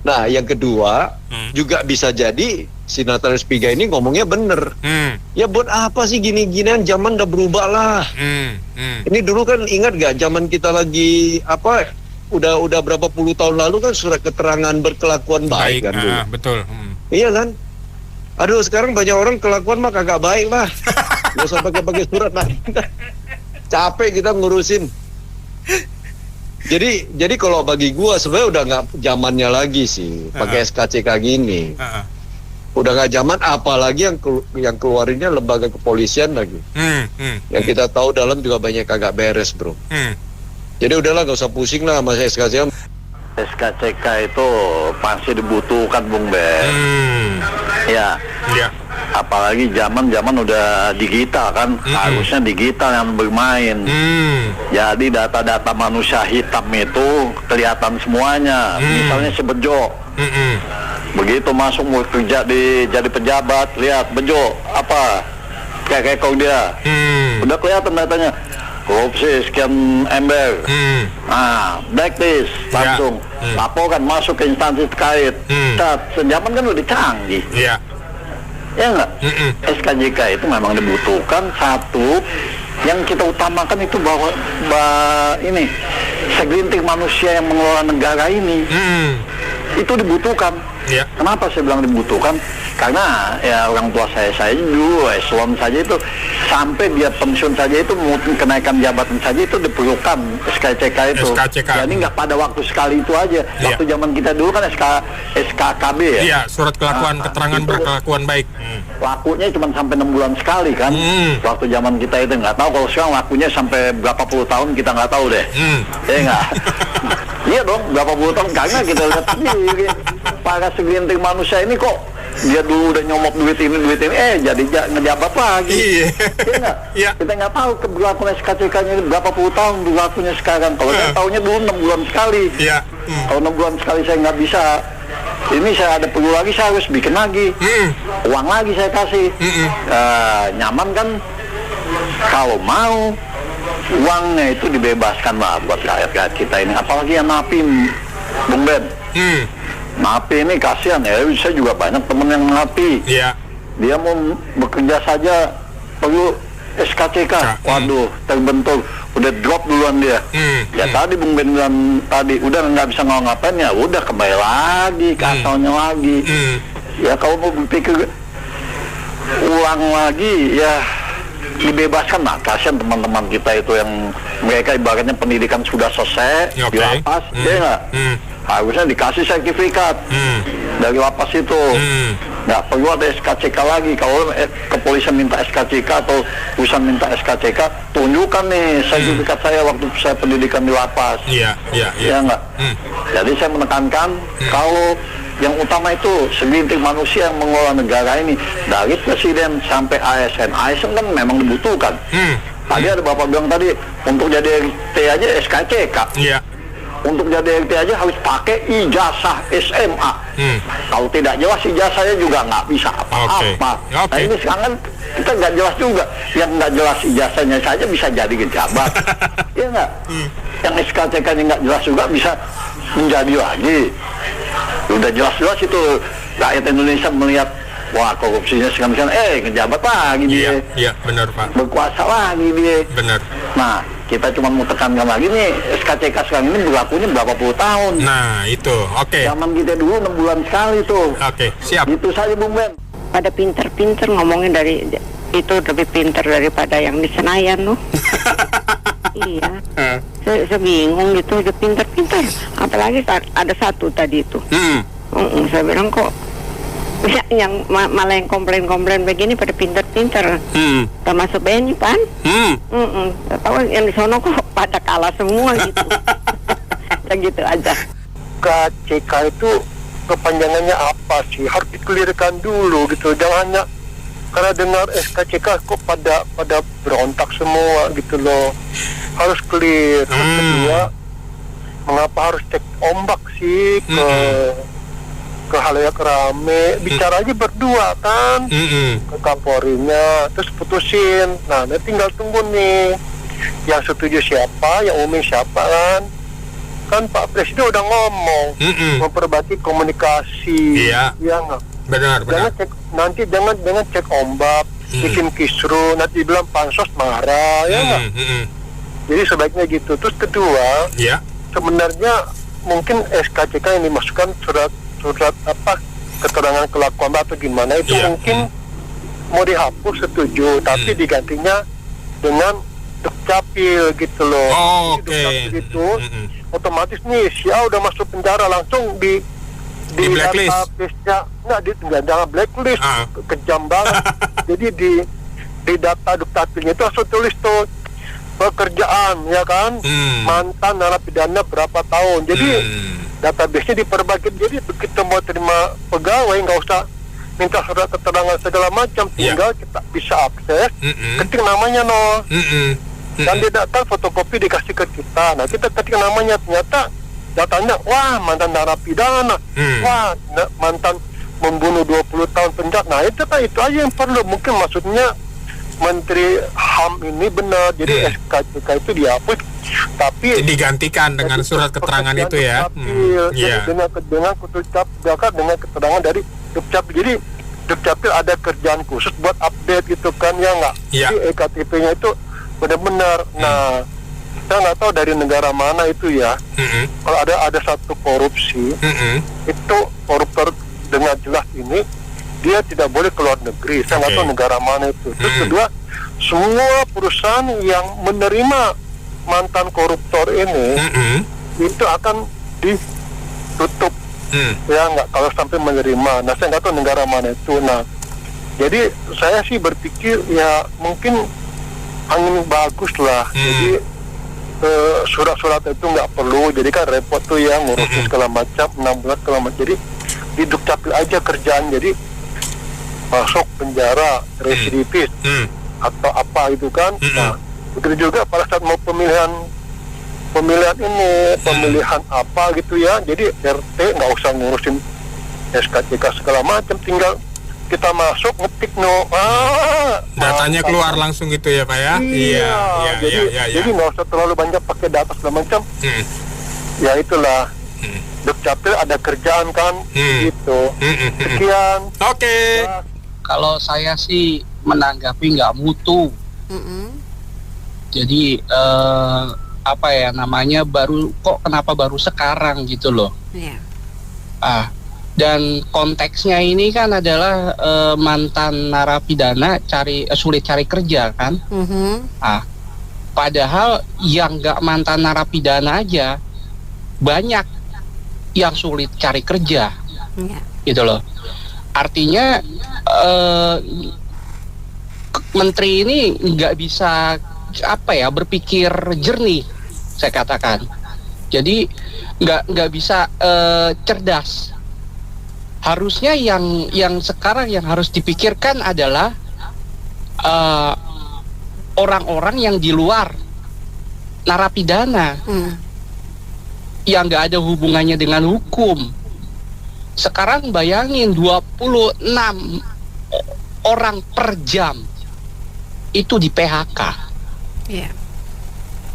Nah, yang kedua juga bisa jadi si Natalius Pigai ini ngomongnya bener. Ya buat apa sih gini-ginian, zaman udah berubah lah. Ini dulu kan ingat gak zaman kita lagi apa, udah berapa puluh tahun lalu kan surat keterangan berkelakuan baik kan dulu. Betul. Iya kan. Aduh, sekarang banyak orang kelakuan mah kagak baik lah. Gak usah pakai surat lah. Capek kita ngurusin. Jadi kalau bagi gua sebenarnya udah nggak zamannya lagi sih pakai SKCK gini. Udah nggak zaman, apalagi yang keluarinnya lembaga kepolisian lagi. Yang kita tahu dalam juga banyak kagak beres, bro. Jadi udahlah, nggak usah pusing lah sama SKCK. SKCK itu pasti dibutuhkan, Bung Ben. Ya. Apalagi zaman udah digital kan, harusnya digital yang bermain. Jadi data-data manusia hitam itu kelihatan semuanya. Misalnya si Bejo, begitu masuk mau kerja jadi pejabat, lihat Bejo apa kayak kau dia, udah kelihatan datanya. Korupsi sekian ember, blacklist langsung, laporkan masuk ke instansi terkait. Sejaman kan udah canggih. Ya nggak? SKCK itu memang dibutuhkan. Satu yang kita utamakan itu bahwa ini segelintir manusia yang mengelola negara ini itu dibutuhkan. Kenapa saya bilang dibutuhkan? Karena ya orang tua saya dulu eselon saja itu sampai dia pensiun saja itu mungkin kenaikan jabatan saja itu diperlukan SKCK itu. Jadi nggak pada waktu sekali itu aja. Waktu zaman kita dulu kan SKKB ya. Iya, surat kelakuan keterangan berkelakuan baik. Lakunya cuma sampai 6 bulan sekali kan. Waktu zaman kita itu nggak tahu, kalau sekarang lakunya sampai berapa puluh tahun kita nggak tahu deh. Ya nggak. Iya dong, berapa puluh tahun, karena kita lihat sendiri para segelintir manusia ini kok dia dulu udah nyomok duit ini jadi ngejabat lagi. Iya. Kita nggak tahu keberlakuan SKCK-nya berapa puluh tahun berlakunya sekarang. Kalau saya tahunya dulu 6 bulan sekali. Kalau 6 bulan sekali saya nggak bisa ini saya ada perlu lagi, saya harus bikin lagi, uang lagi saya kasih. Nyaman kan? Kalau mau uangnya itu dibebaskan lah buat rakyat kita ini, apalagi yang napi, Bung Ben. Napi ini kasihan ya, saya juga banyak temen yang napi. Dia mau bekerja saja perlu SKCK. Waduh, terbentur, udah drop duluan dia. Ya tadi Bung Ben bilang tadi, udah nggak bisa ngapain ya, udah kembali lagi ke asalnya lagi. Ya kalau mau berpikir ulang lagi, ya dibebaskan lah. Kasihan teman-teman kita itu yang mereka ibaratnya pendidikan sudah selesai di lapas, ya nggak? Harusnya dikasih sertifikat dari lapas itu. Nggak perlu ada SKCK lagi. Kalau kepolisian minta SKCK atau perusahaan minta SKCK, tunjukkan nih sertifikat saya waktu saya pendidikan di lapas. Ya nggak? Jadi saya menekankan kalau yang utama itu segelintir manusia yang mengelola negara ini, dari presiden sampai ASN. ASN kan memang dibutuhkan. Tadi ada Bapak bilang tadi, untuk jadi RT aja SKCK. Untuk jadi RT aja harus pakai ijazah SMA. Kalau tidak jelas ijazahnya juga nggak bisa apa-apa. Nah ini sekarang kita nggak jelas juga. Yang nggak jelas ijazahnya saja bisa jadi pejabat. Iya nggak? Yang SKCK-nya nggak jelas juga bisa menjadi lagi. Udah jelas-jelas itu rakyat Indonesia melihat, wah korupsinya sekarang ngejabat lagi dia. Iya, benar Pak. Berkuasa lagi dia. Benar. Nah, kita cuma mau tekankan lagi nih, SKCK sekarang ini berlakunya berapa puluh tahun. Nah, itu, oke. Zaman kita dulu 6 bulan sekali tuh. Oke, siap. Itu saja Bung Ben. Pada pinter-pinter ngomongin dari itu lebih pinter daripada yang di Senayan loh. Iya. Saya bingung gitu, udah pinter-pinter. Apalagi ada satu tadi itu. Saya bilang kok yang malah yang komplain-komplain begini pada pinter-pinter. Termasuk Benny Pan. Tahu yang di sono kok pada kalah semua gitu. Gitu aja. SKCK itu kepanjangannya apa sih? Harus dikelirkan dulu gitu. Jangan hanya karena dengar SKCK kok pada berontak semua gitu loh. Harus clear. Terus kedua, mengapa harus cek ombak sih ke halayak rame? Bicara aja berdua kan, ke Kapolrinya, terus putusin. Nah, tinggal tunggu nih, yang setuju siapa, yang umum siapa kan Pak Presiden udah ngomong memperbaiki komunikasi. Iya nggak? Benar. Jangan cek ombak, bikin kisru, nanti bilang pansos marah, ya nggak? Jadi sebaiknya gitu. Terus kedua, sebenarnya mungkin SKCK yang dimasukkan surat apa keterangan kelakuan atau gimana itu mungkin mau dihapus, setuju, tapi digantinya dengan Dukcapil gitu loh. Dukcapil itu otomatis nih si A udah masuk penjara langsung di blacklist. Database-nya nggak jangan blacklist, kejam banget. Jadi di data Dukcapilnya itu langsung tulis tuh pekerjaan, ya kan, mantan narapidana berapa tahun. Jadi database-nya diperbaiki. Jadi begitu mau terima pegawai nggak usah minta surat keterangan segala macam, tinggal kita bisa akses, ketik namanya dan di data fotokopi dikasih ke kita. Nah kita ketik namanya, ternyata datanya wah mantan narapidana, wah mantan membunuh 20 tahun penjara. Nah itu aja yang perlu. Mungkin maksudnya Menteri HAM ini benar, jadi SKCK itu dihapus, tapi digantikan dengan surat keterangan itu ya. Dengan keterangan dari Dukcapil. Jadi Dukcapil ada kerjaan khusus buat update gitu kan, ya nggak? Jadi EKTP-nya itu benar-benar. Nah, saya nggak tahu dari negara mana itu ya. Kalau ada satu korupsi, itu koruptor dengan jelas ini dia tidak boleh keluar negeri. Saya nggak tahu negara mana itu. Terus kedua, semua perusahaan yang menerima mantan koruptor ini itu akan ditutup. Ya nggak, kalau sampai menerima. Nah saya nggak tahu negara mana itu. Nah jadi saya sih berpikir ya mungkin angin bagus lah. Jadi surat-surat itu nggak perlu. Jadi kan repot tuh ya ngurusin segala macam, 6 bulan segala macam. Jadi di Dukcapil aja kerjaan. Jadi masuk penjara residivis atau apa itu kan. Nah begitu juga pada saat mau pemilihan ini, pemilihan apa gitu ya. Jadi RT nggak usah ngurusin SKCK segala macam, tinggal kita masuk ngetik datanya keluar langsung gitu ya Pak ya. Iya. Jadi nggak usah terlalu banyak pakai data segala macam. Ya itulah. Dukcapil ada kerjaan kan, gitu. Sekian. Oke. Kalau saya sih menanggapi nggak mutu. Jadi apa ya namanya, kenapa baru sekarang gitu loh. Dan konteksnya ini kan adalah mantan narapidana sulit cari kerja kan. Padahal yang nggak mantan narapidana aja banyak yang sulit cari kerja, gitu loh. Artinya menteri ini nggak bisa berpikir jernih, saya katakan. Jadi nggak bisa cerdas. Harusnya yang sekarang yang harus dipikirkan adalah orang-orang yang di luar narapidana, yang nggak ada hubungannya dengan hukum. Sekarang bayangin 26 orang per jam itu di PHK.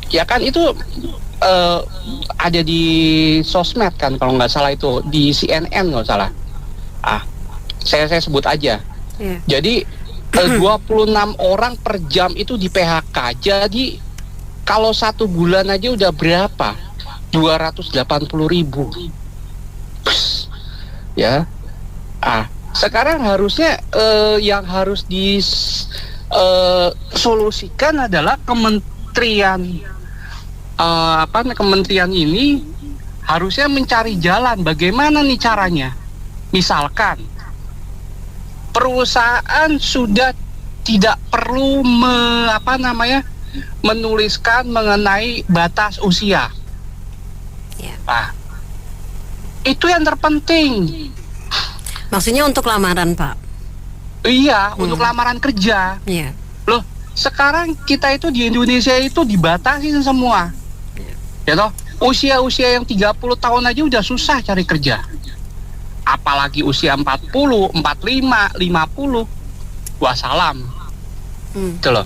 Ya kan itu ada di sosmed kan, kalau nggak salah itu di CNN nggak salah. Saya sebut aja. Jadi 26 orang per jam itu di PHK. Jadi kalau 1 bulan aja udah berapa? 280.000. Ya. Sekarang harusnya yang harus disolusikan adalah kementerian ini harusnya mencari jalan bagaimana nih caranya. Misalkan perusahaan sudah tidak perlu menuliskan mengenai batas usia. Itu yang terpenting. Maksudnya untuk lamaran, Pak? Iya, untuk lamaran kerja. Loh, sekarang kita itu di Indonesia itu dibatasin semua. Ya toh, usia-usia yang 30 tahun aja udah susah cari kerja. Apalagi usia 40, 45, 50. Wassalam. Itu loh.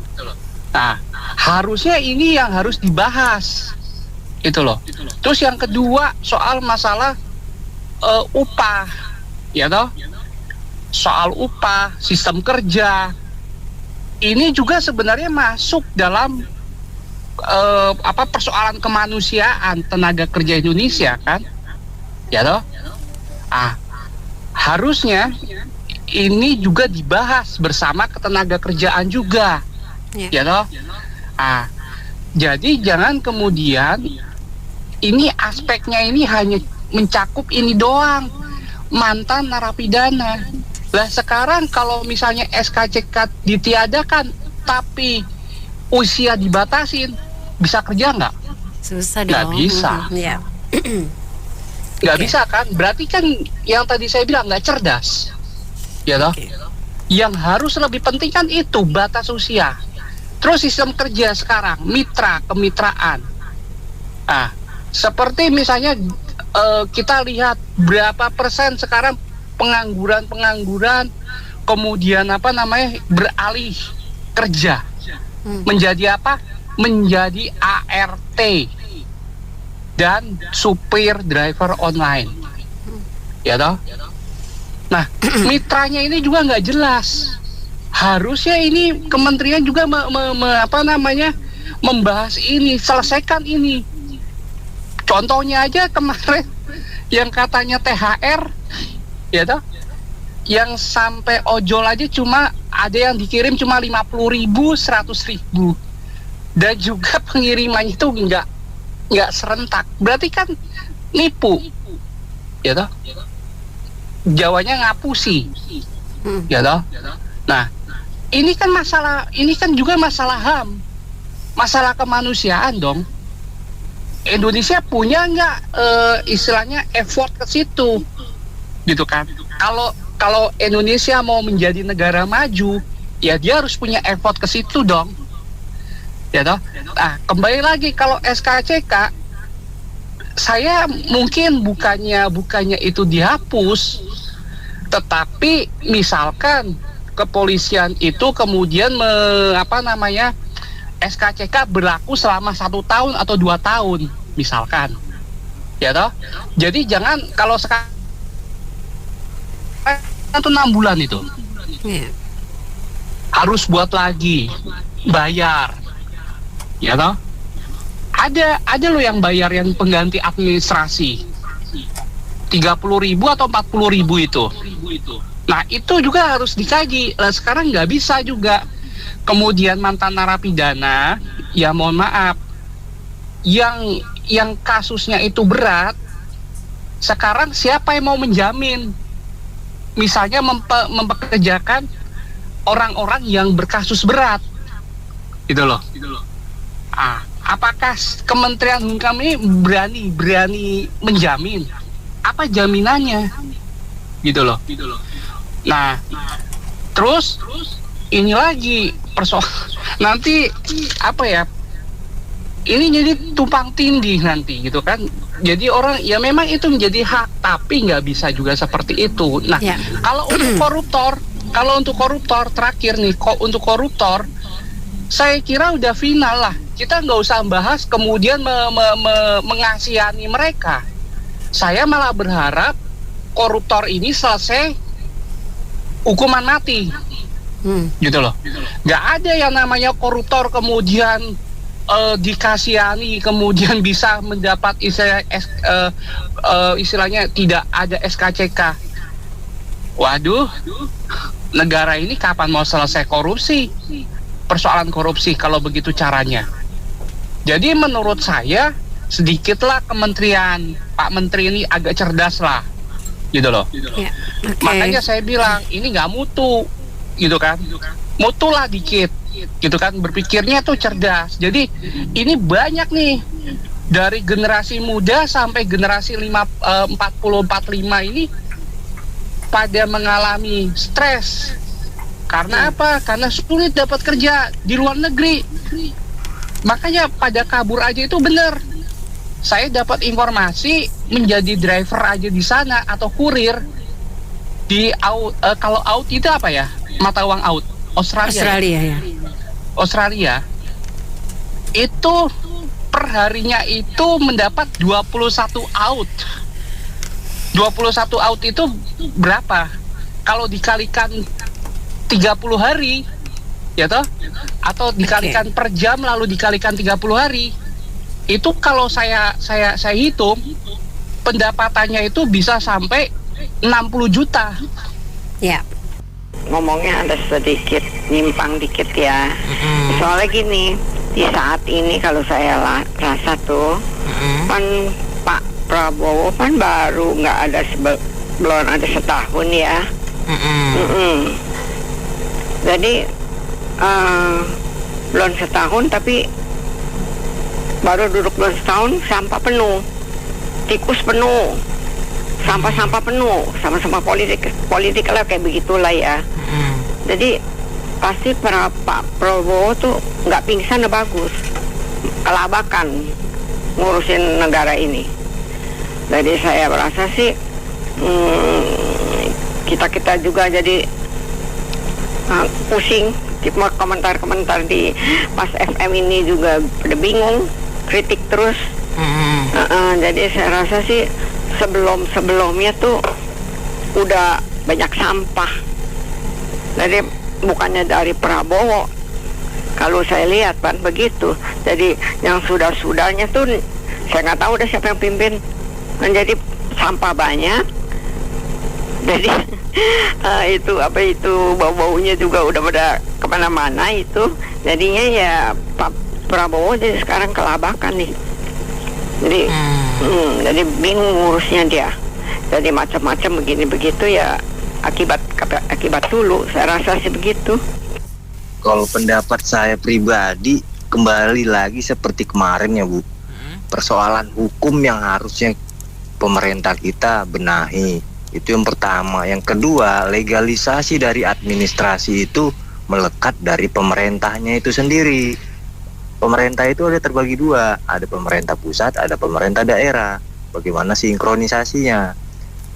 Nah, harusnya ini yang harus dibahas. Itu loh. Terus yang kedua soal masalah upah. Ya toh? Soal upah, sistem kerja. Ini juga sebenarnya masuk dalam persoalan kemanusiaan tenaga kerja Indonesia kan. Ya toh? Harusnya ini juga dibahas bersama ketenaga kerjaan juga. Ya toh? Jadi jangan kemudian ini aspeknya ini hanya mencakup ini doang, mantan narapidana. Lah sekarang kalau misalnya SKCK ditiadakan tapi usia dibatasin, bisa kerja nggak? Susah dong. Nggak bisa. Nggak bisa kan? Berarti kan yang tadi saya bilang nggak cerdas, ya toh? Yang harus lebih penting kan itu batas usia. Terus sistem kerja sekarang, kemitraan. Seperti misalnya kita lihat berapa persen sekarang pengangguran, kemudian beralih kerja menjadi apa? Menjadi ART dan supir driver online, ya toh. Nah, mitranya ini juga nggak jelas. Harusnya ini kementerian juga membahas ini, selesaikan ini. Contohnya aja kemarin yang katanya THR, ya toh, yang sampai ojol aja cuma ada yang dikirim cuma 50.000, 100.000, dan juga pengirimannya itu nggak serentak. Berarti kan nipu, ya toh. Jawanya ngapusi, ya toh. Nah, ini kan juga masalah HAM, masalah kemanusiaan dong. Indonesia punya nggak istilahnya effort ke situ, gitu kan? Kalau Indonesia mau menjadi negara maju, ya dia harus punya effort ke situ dong, ya toh. Nah, kembali lagi kalau SKCK, saya mungkin bukannya itu dihapus, Tetapi misalkan kepolisian itu kemudian SKCK berlaku selama 1 tahun atau 2 tahun misalkan, ya toh. Jadi jangan kalau sekarang itu 6 bulan itu harus buat lagi bayar, ya toh. Ada lo yang bayar yang pengganti administrasi 30.000 atau 40.000 itu. Nah itu juga harus dikaji. Nah, sekarang nggak bisa juga. Kemudian mantan narapidana, ya mohon maaf, yang kasusnya itu berat, sekarang siapa yang mau menjamin? Misalnya mempekerjakan orang-orang yang berkasus berat, gitu loh. Apakah Kementerian Hukum ini berani menjamin? Apa jaminannya? Gitu loh. Nah, terus ini lagi nanti ini jadi tumpang tindih nanti gitu kan. Jadi orang ya memang itu menjadi hak, tapi nggak bisa juga seperti itu. Nah, kalau untuk koruptor terakhir nih, untuk koruptor saya kira udah final lah. Kita nggak usah bahas kemudian mengasihani mereka. Saya malah berharap koruptor ini selesai hukuman mati. Gitu loh. Nggak ada yang namanya koruptor kemudian dikasihani, kemudian bisa mendapat istilahnya tidak ada SKCK. Waduh, negara ini kapan mau selesai korupsi? Persoalan korupsi kalau begitu caranya. Jadi menurut saya sedikitlah kementerian, Pak Menteri ini agak cerdas lah, gitu loh. Makanya saya bilang ini nggak mutu. Gitu kan, mutulah dikit, gitu kan, berpikirnya tuh cerdas. Jadi ini banyak nih dari generasi muda sampai generasi 40-45 ini pada mengalami stres. Karena apa? Karena sulit dapat kerja di luar negeri. Makanya pada kabur aja itu bener. Saya dapat informasi menjadi driver aja di sana atau kurir di kalau out itu apa ya? Mata uang out Australia ya. Itu perharinya itu mendapat 21 out. 21 out itu berapa? Kalau dikalikan 30 hari, ya toh? Atau dikalikan per jam lalu dikalikan 30 hari. Itu kalau saya hitung pendapatannya itu bisa sampai 60 juta. Ya. Ngomongnya ada sedikit nyimpang dikit ya. Soalnya gini, di saat ini kalau saya rasa tuh kan Pak Prabowo kan baru nggak ada belum ada setahun ya. Jadi belum setahun tapi baru duduk belum setahun sampah penuh, tikus penuh, sampah-sampah penuh, sama-sama politik lah kayak begitulah ya. Jadi pasti Pak Prabowo tuh nggak pingsan udah bagus, kelabakan ngurusin negara ini. Jadi saya merasa sih kita juga jadi pusing. Komentar-komentar di Mas FM ini juga pada bingung, kritik terus. Jadi saya rasa sih sebelumnya tuh udah banyak sampah. Jadi bukannya dari Prabowo, kalau saya lihat kan begitu. Jadi yang sudah-sudahnya tuh saya nggak tahu udah siapa yang pimpin. Menjadi sampah banyak. Jadi itu bau-baunya juga udah pada kemana-mana itu. Jadinya ya Pak Prabowo jadi sekarang kelabakan nih. Jadi bingung ngurusnya dia. Jadi macam-macam begini begitu ya akibat dulu. Saya rasa sih begitu. Kalau pendapat saya pribadi kembali lagi seperti kemarin ya Bu. Persoalan hukum yang harusnya pemerintah kita benahi. Itu yang pertama. Yang kedua, legalisasi dari administrasi itu melekat dari pemerintahnya itu sendiri. Pemerintah itu ada terbagi dua, ada pemerintah pusat, ada pemerintah daerah. Bagaimana sinkronisasinya?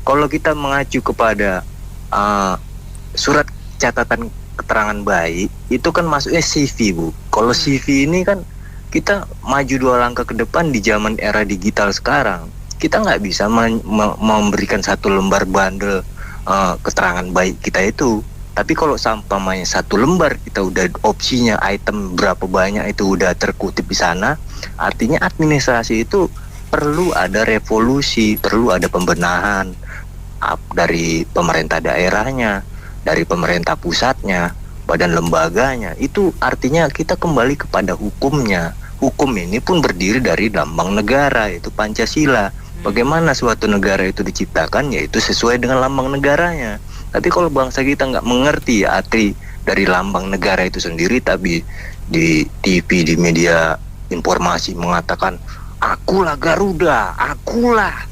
Kalau kita mengacu kepada surat catatan keterangan baik itu kan masuknya CV, Bu. Kalau CV ini kan kita maju 2 langkah ke depan di zaman era digital sekarang. Kita nggak bisa memberikan 1 lembar bandel keterangan baik kita itu. Tapi kalau sampamanya 1 lembar kita udah opsinya item berapa banyak itu udah terkutip di sana, artinya administrasi itu perlu ada revolusi, perlu ada pembenahan dari pemerintah daerahnya, dari pemerintah pusatnya, badan lembaganya. Itu artinya kita kembali kepada hukumnya. Hukum ini pun berdiri dari lambang negara, yaitu Pancasila. Bagaimana suatu negara itu diciptakan, yaitu sesuai dengan lambang negaranya. Tapi kalau bangsa kita nggak mengerti arti dari lambang negara itu sendiri, tapi di TV, di media informasi mengatakan akulah Garuda, akulah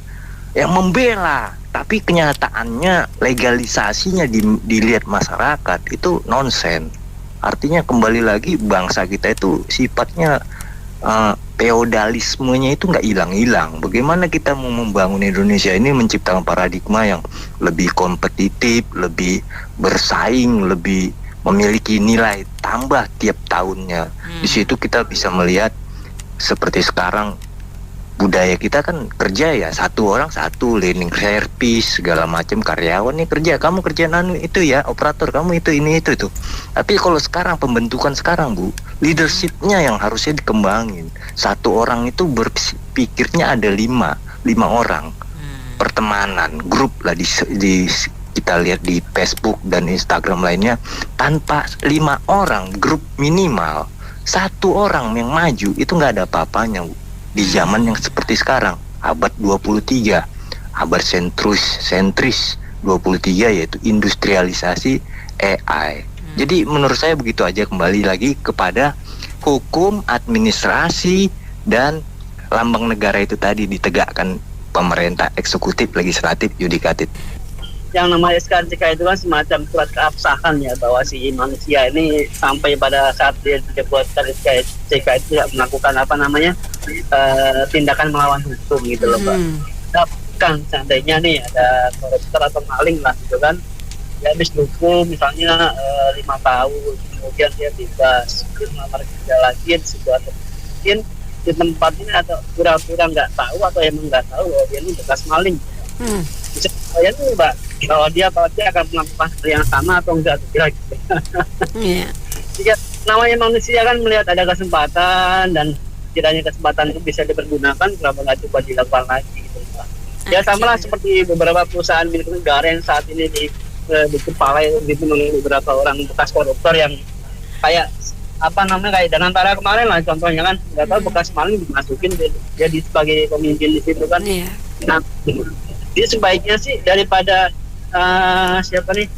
yang membela. Tapi kenyataannya legalisasinya dilihat masyarakat itu nonsen. Artinya kembali lagi bangsa kita itu sifatnya feodalismenya itu nggak hilang-hilang. Bagaimana kita mau membangun Indonesia ini menciptakan paradigma yang lebih kompetitif, lebih bersaing, lebih memiliki nilai tambah tiap tahunnya. Di situ kita bisa melihat seperti sekarang budaya kita kan kerja ya 1 orang 1 cleaning service segala macam, karyawan nih kerja, kamu kerja itu ya operator, kamu itu ini itu. Tapi kalau sekarang pembentukan sekarang, Bu, leadershipnya yang harusnya dikembangin. 1 orang itu berpikirnya ada 5 orang. Pertemanan, grup lah di kita lihat di Facebook dan Instagram lainnya, tanpa 5 orang grup minimal 1 orang yang maju itu nggak ada apa-apanya, Bu. Di zaman yang seperti sekarang, abad 23, abad sentris 23, yaitu industrialisasi AI. Jadi menurut saya begitu aja, kembali lagi kepada hukum, administrasi, dan lambang negara itu tadi ditegakkan pemerintah, eksekutif, legislatif, yudikatif. Yang namanya SKCK itu kan semacam surat keabsahan ya, bahwa si manusia ini sampai pada saat dia dibuatkan SKCK itu tidak melakukan tindakan melawan hukum gitu loh, Pak. Kan seandainya nih ada koruptor atau maling lah gitu kan, dia habis hukum misalnya 5 tahun, kemudian dia bebas, dia melamar kerja lagi di sebuah mungkin di tempat ini atau pura-pura nggak tahu atau emang nggak tahu bahwa dia ini bekas maling. Bisa bayangin, Mbak, bahwa dia pasti akan melakukan hal yang sama atau enggak, kira-kira. Jika namanya manusia kan melihat ada kesempatan dan kiranya kesempatan itu bisa dipergunakan, kenapa nggak coba dilakukan lagi gitu, Pak. Ya sama lah seperti beberapa perusahaan milik negara yang saat ini dikepalai gitu oleh beberapa orang bekas koruptor yang kayak kayak Danantara kemarin lah contohnya kan, nggak tahu bekas maling dimasukin jadi sebagai pemimpin di situ kan. Nah, dia sebaiknya sih daripada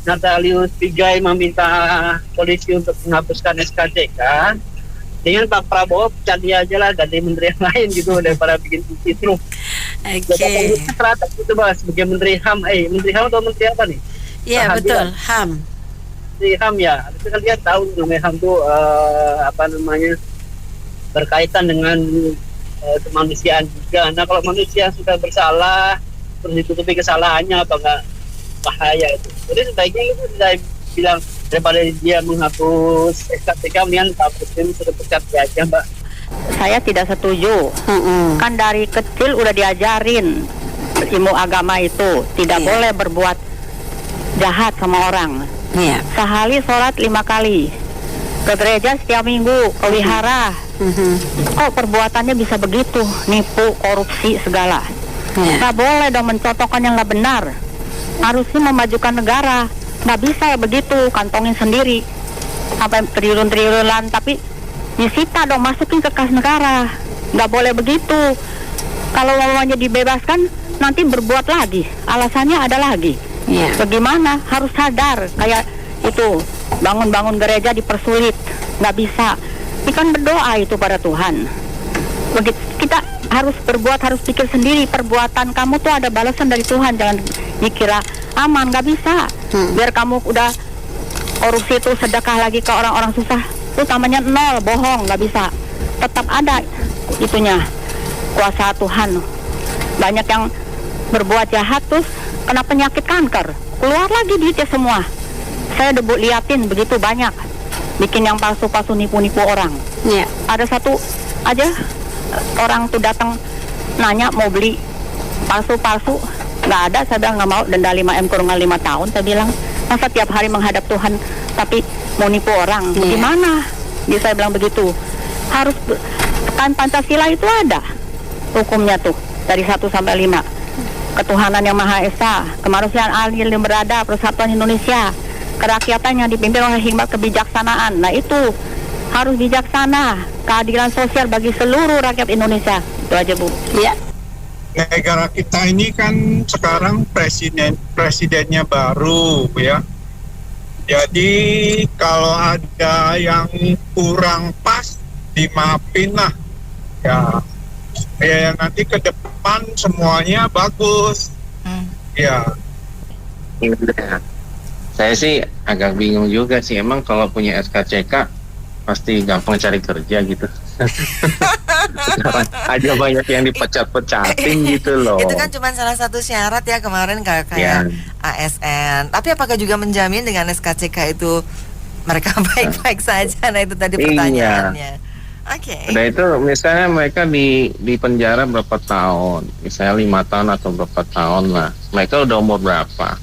Natalius Pigai meminta polisi untuk menghapuskan SKCK, dengan Pak Prabowo pecat dia aja lah, ganti menteri yang lain gitu daripada bikin itu. Teratas gitu, Mas, sebagai menteri HAM. Menteri HAM atau menteri apa nih? Iya, betul, HAM. Menteri HAM ya. Itu kan dia tahu namanya HAM tuh berkaitan dengan kemanusiaan juga. Nah, kalau manusia sudah bersalah terus ditutupi kesalahannya, apa enggak bahaya itu. Jadi sebaiknya itu saya bilang daripada dia menghapus SKCK, mendingan Pak Presiden sudah pecat dia aja, Mbak. Saya tidak setuju. Kan dari kecil udah diajarin ilmu agama itu tidak boleh berbuat jahat sama orang. Sehari sholat 5 kali, ke gereja setiap minggu, ke wihara. Kok perbuatannya bisa begitu, nipu, korupsi segala. Nggak boleh dong mencontohkan yang nggak benar. Harusnya memajukan negara. Nggak bisa ya begitu, kantongin sendiri sampai triliun-triliunan, tapi disita dong, masukin ke kas negara. Nggak boleh begitu. Kalau mamanya dibebaskan, nanti berbuat lagi, alasannya ada lagi. Bagaimana? Harus sadar. Kayak itu, bangun-bangun gereja dipersulit, nggak bisa. Ini kan berdoa itu pada Tuhan. Begitu, kita harus berbuat, harus pikir sendiri. Perbuatan kamu tuh ada balasan dari Tuhan. Jangan dikira aman, nggak bisa. Biar kamu udah korupsi itu sedekah lagi ke orang-orang susah, itu namanya 0, bohong, nggak bisa. Tetap ada itunya kuasa Tuhan. Banyak yang berbuat jahat terus kena penyakit kanker, keluar lagi duitnya semua. Saya udah liatin begitu banyak, bikin yang palsu-palsu nipu-nipu orang. Iya. Ada satu aja orang tuh datang nanya mau beli palsu-palsu, nggak ada. Saya bilang nggak mau, denda 5M kurang 5 tahun. Saya bilang masa tiap hari menghadap Tuhan tapi mau nipu orang, gimana? Jadi saya bilang begitu. Harus kan Pancasila itu ada hukumnya tuh dari 1 sampai 5. Ketuhanan yang Maha Esa, kemanusiaan adil yang berada, persatuan Indonesia, kerakyatan yang dipimpin oleh hikmat kebijaksanaan. Nah itu harus bijaksana, keadilan sosial bagi seluruh rakyat Indonesia. Itu aja Bu. Iya. Negara kita ini kan sekarang presidennya baru ya. Jadi kalau ada yang kurang pas dimaafin lah ya. Ya nanti ke depan semuanya bagus. Ya. Saya sih agak bingung juga sih, emang kalau punya SKCK pasti gampang cari kerja gitu. Sekarang aja banyak yang dipecat-pecatin gitu loh. Itu kan cuma salah satu syarat ya kemarin kayak ASN. Tapi apakah juga menjamin dengan SKCK itu mereka baik-baik saja? Nah itu tadi pertanyaannya. Oke. Udah itu misalnya mereka di penjara berapa tahun, misalnya 5 tahun atau berapa tahun lah. Mereka udah umur berapa?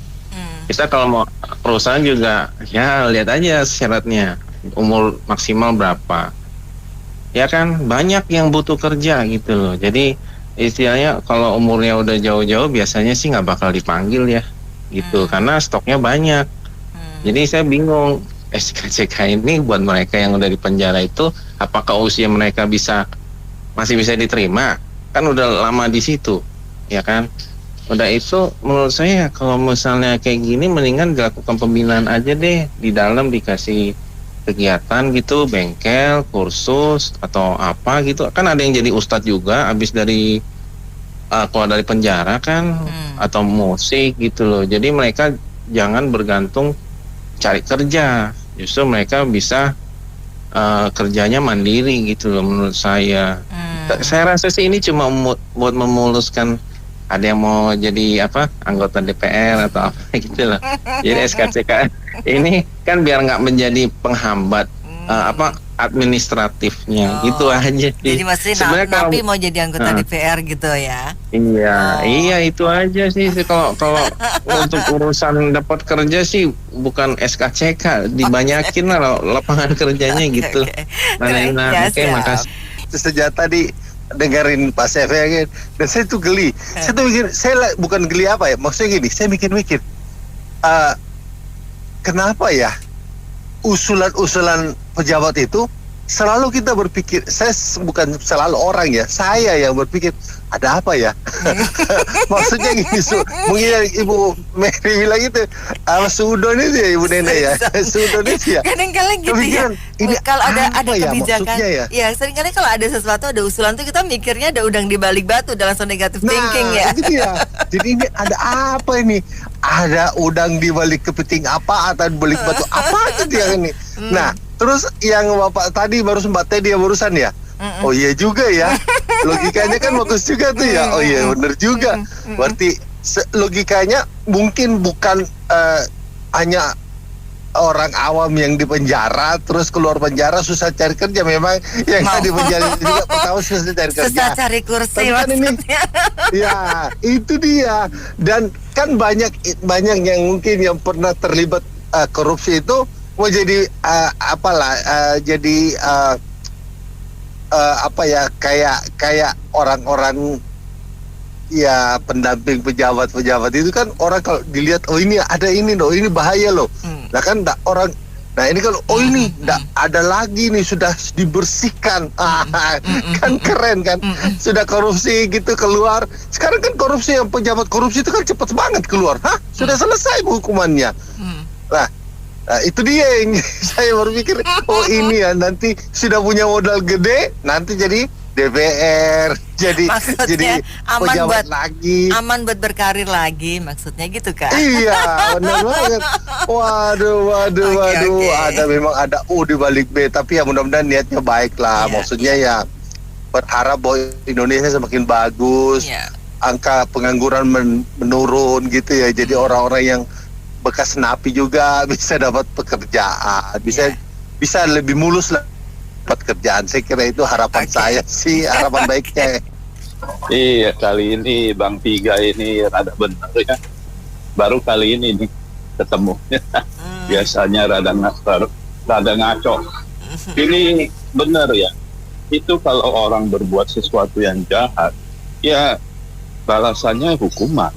Kita kalau mau perusahaan juga ya lihat aja syaratnya, umur maksimal berapa. Ya kan banyak yang butuh kerja gitu loh. Jadi istilahnya kalau umurnya udah jauh-jauh biasanya sih nggak bakal dipanggil ya gitu, karena stoknya banyak. Jadi saya bingung. SKCK ini buat mereka yang udah di penjara itu, apakah usia mereka masih bisa diterima? Kan udah lama di situ, ya kan? Udah itu menurut saya kalau misalnya kayak gini mendingan dilakukan pembinaan aja deh, di dalam dikasih kegiatan gitu, bengkel, kursus atau apa gitu. Kan ada yang jadi ustadz juga abis dari keluar dari penjara kan, atau musik gitu loh. Jadi mereka jangan bergantung cari kerja, justru mereka bisa kerjanya mandiri gitu loh menurut saya. Saya rasa sih ini cuma buat memuluskan, ada yang mau jadi anggota DPR atau apa gitu loh. Jadi SKCK ini kan biar nggak menjadi penghambat administratifnya gitu aja sih. Jadi maksudnya Napi mau jadi anggota DPR gitu ya? Iya itu aja sih. Kalau untuk urusan dapat kerja sih bukan SKCK, dibanyakin lah lapangan kerjanya gitu. Oke, makasih. Sejak tadi dengerin Pak Chef ya kan, dan saya tuh geli. Saya tuh mikir, bukan geli apa ya? Maksudnya gini, saya mikir-mikir, kenapa ya usulan-usulan pejabat itu selalu kita berpikir, saya bukan selalu orang ya, saya yang berpikir ada apa ya? Maksudnya gini, mungkin Ibu Mary bilang itu Sudon itu ya Ibu Nenek ya, Sudon itu ya. Kadang-kadang gitu ya. Kalau ada kebijakan, ya seringkali kalau ada sesuatu, ada usulan tuh kita mikirnya ada udang di balik batu, udah langsung negatif thinking ya. Itu dia. Jadi ini ada apa ini? Ada udang di balik kepiting apa atau di balik batu apa itu dia ini? Nah, terus yang Bapak tadi Mbak Teddy yang barusan ya. Oh iya juga ya. Logikanya kan bagus juga tuh ya. Oh iya benar juga. Berarti logikanya mungkin bukan hanya orang awam yang di penjara terus keluar penjara susah cari kerja, memang yang di penjara juga pertama susah cari kerja. Susah cari kursi maksudnya. Ya, itu dia. Dan kan banyak yang mungkin yang pernah terlibat korupsi itu mau jadi kayak orang-orang ya pendamping pejabat itu kan orang kalau dilihat ini ada ini loh, ini bahaya loh. Nah kan orang, nah ini kalau ini ada lagi nih sudah dibersihkan, kan keren kan, sudah korupsi gitu keluar. Sekarang kan korupsi yang pejabat korupsi itu kan cepat banget keluar, sudah selesai hukumannya. Nah itu dia yang saya berpikir, oh ini ya nanti sudah punya modal gede, nanti jadi DPR, jadi aman pejabat lagi, aman buat berkarir lagi, maksudnya gitu kan? Iya, benar banget. Waduh, ada di balik B, tapi ya mudah-mudahan niatnya baik lah. Maksudnya ya berharap bahwa Indonesia semakin bagus. angka pengangguran menurun gitu ya. Jadi orang-orang yang bekas napi juga bisa dapat pekerjaan, bisa lebih mulus lah dapat kerjaan. Saya kira itu harapan saya sih, harapan baiknya. Iya, kali ini Bang Tiga ini rada benar ya. Baru kali ini nih ketemu. Biasanya rada ngaco. Ini benar ya. Itu kalau orang berbuat sesuatu yang jahat, ya balasannya hukuman.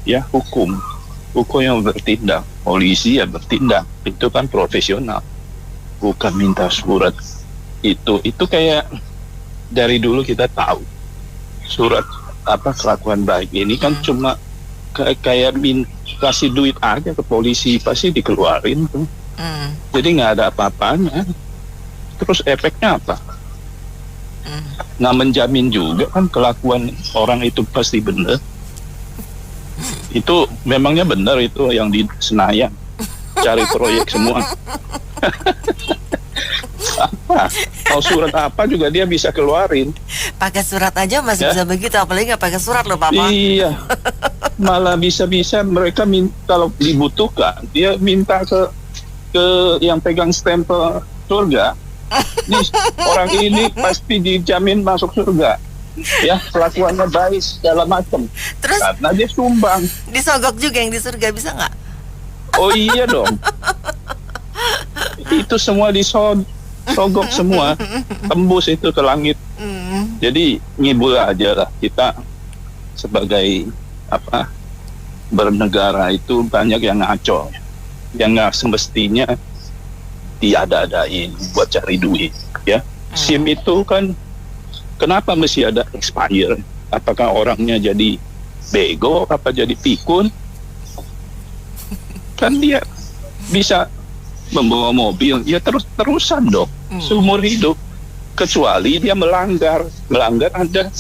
Ya, hukum yang bertindak. Polisi ya bertindak. Itu kan profesional. Bukan minta surat. Itu kayak dari dulu kita tahu. Surat kelakuan baik ini kan cuma kayak kasih duit aja ke polisi, pasti dikeluarin tuh. Jadi nggak ada apa-apanya. Terus efeknya apa? Nggak menjamin juga kan kelakuan orang itu pasti benar. Itu memangnya benar itu yang di Senayan cari proyek semua. Apa? Mau surat apa juga dia bisa keluarin. Pakai surat aja masih bisa begitu, apalagi nggak pakai surat loh, Papa. Iya. Malah bisa-bisa mereka kalau dibutuhkan dia minta ke yang pegang stempel surga. Nih, orang ini pasti dijamin masuk surga. Ya, kelakuannya baik segala macam. Terus karena dia sumbang. Disogok juga yang di surga, bisa nggak? Oh iya dong. Itu semua disogok semua, tembus itu ke langit. Jadi ngibul aja lah kita sebagai bernegara itu banyak yang ngaco, yang nggak semestinya diada-adain buat cari duit. Ya, SIM itu kan kenapa mesti ada expire? Apakah orangnya jadi bego? Apa jadi pikun? Kan dia bisa membawa mobil, ya terus-terusan dong, seumur hidup. Kecuali dia melanggar ada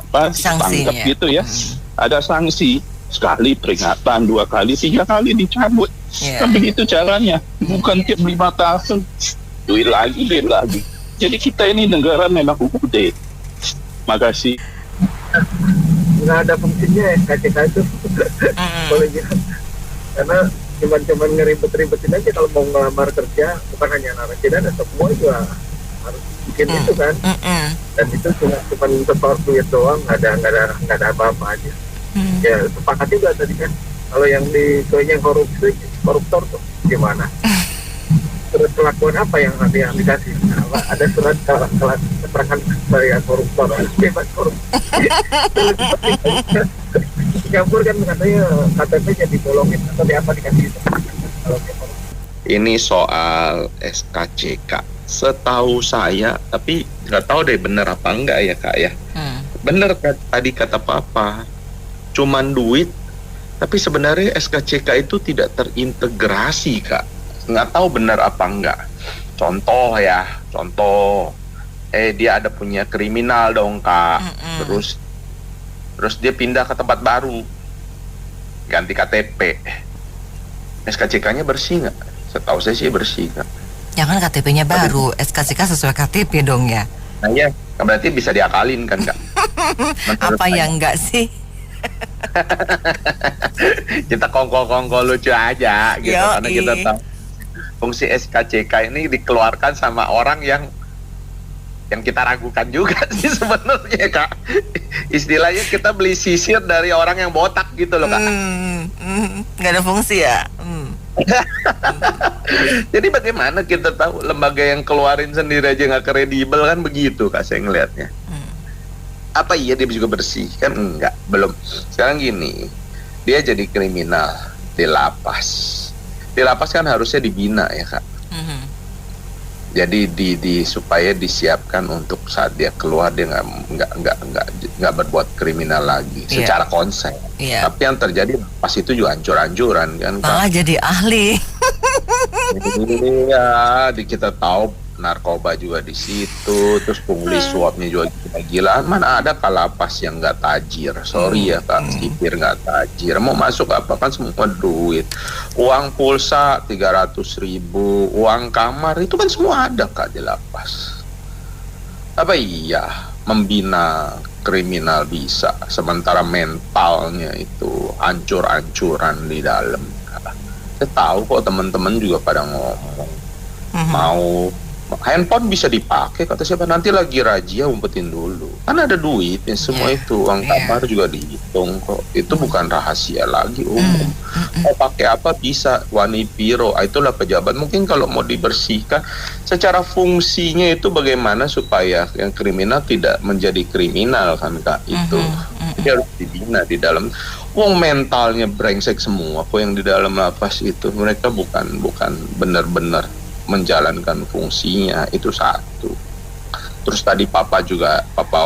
tangkap gitu ya. Ada sanksi, sekali peringatan, 2 kali, 3 kali dicabut. Kan begitu caranya. Bukan tiap 5 tahun duit lagi. Jadi kita ini negara memang gede. Makasih. Nggak ada fungsinya SKCK itu. Boleh gitu. Karena cuman ngeribet-ribetin aja kalau mau ngelamar kerja, bukan hanya narapidana, semua juga harus bikin itu kan. Dan itu cuma setor duit doang, nggak ada apa-apa aja. Ya sepakat juga tadi kan, kalau yang yang koruptor tuh gimana? Surat kelakuan apa yang nanti yang dikasih? Ada surat keterangan sebagai koruptor, bebas korupsi. Singapura kan katanya KTP-nya dibolongin atau apa dikasih itu. Ini soal SKCK, setahu saya, tapi nggak tahu deh bener apa enggak ya Kak ya. Bener tadi kata Papa, cuman duit, tapi sebenarnya SKCK itu tidak terintegrasi Kak. Nggak tahu bener apa enggak. Contoh dia ada punya kriminal dong Kak. Terus dia pindah ke tempat baru, ganti KTP, SKCK-nya bersih nggak? Setahu saya sih bersih Kak. Ya kan KTP-nya baru, SKCK sesuai KTP dong ya. Nah ya, berarti bisa diakalin kan Kak? Apa yang enggak sih? Kita kongko-kongko lucu aja gitu. Karena kita tahu fungsi SKCK ini dikeluarkan sama orang yang kita ragukan juga sih sebenarnya Kak. Istilahnya kita beli sisir dari orang yang botak gitu loh Kak. Nggak ada fungsi ya. Jadi bagaimana kita tahu lembaga yang keluarin sendiri aja nggak kredibel kan begitu Kak saya ngelihatnya. Apa iya dia juga bersih? Kan enggak, belum. Sekarang gini, dia jadi kriminal di lapas. Di lapas kan harusnya dibina ya Kak. Jadi supaya disiapkan untuk saat dia keluar dia nggak berbuat kriminal lagi secara konsep. Tapi yang terjadi pas itu juga hancur-hancuran kan. Malah jadi ahli. Iya, kita tahu narkoba juga di situ, terus pungli suapnya juga gila-gilaan. Mana ada kalapas yang nggak tajir? Sorry ya Kak, sipir nggak tajir. Mau masuk apa kan semua duit. Uang pulsa 300.000, uang kamar itu kan semua ada Kak di lapas. Apa iya membina kriminal bisa, sementara mentalnya itu ancur-ancuran di dalam. Saya tahu kok teman-teman juga pada ngomong mau handphone bisa dipakai, kata siapa, nanti lagi razia umpetin dulu, kan ada duitnya semua. Itu uang kamar juga dihitung kok, itu bukan rahasia lagi, umum. Mau pakai apa bisa, wani piro, itulah pejabat. Mungkin kalau mau dibersihkan secara fungsinya itu bagaimana supaya yang kriminal tidak menjadi kriminal kan Kak, itu dia harus dibina di dalam. Wong mentalnya brengsek semua kok yang di dalam lapas itu, mereka bukan benar-benar menjalankan fungsinya, itu satu. Terus tadi Papa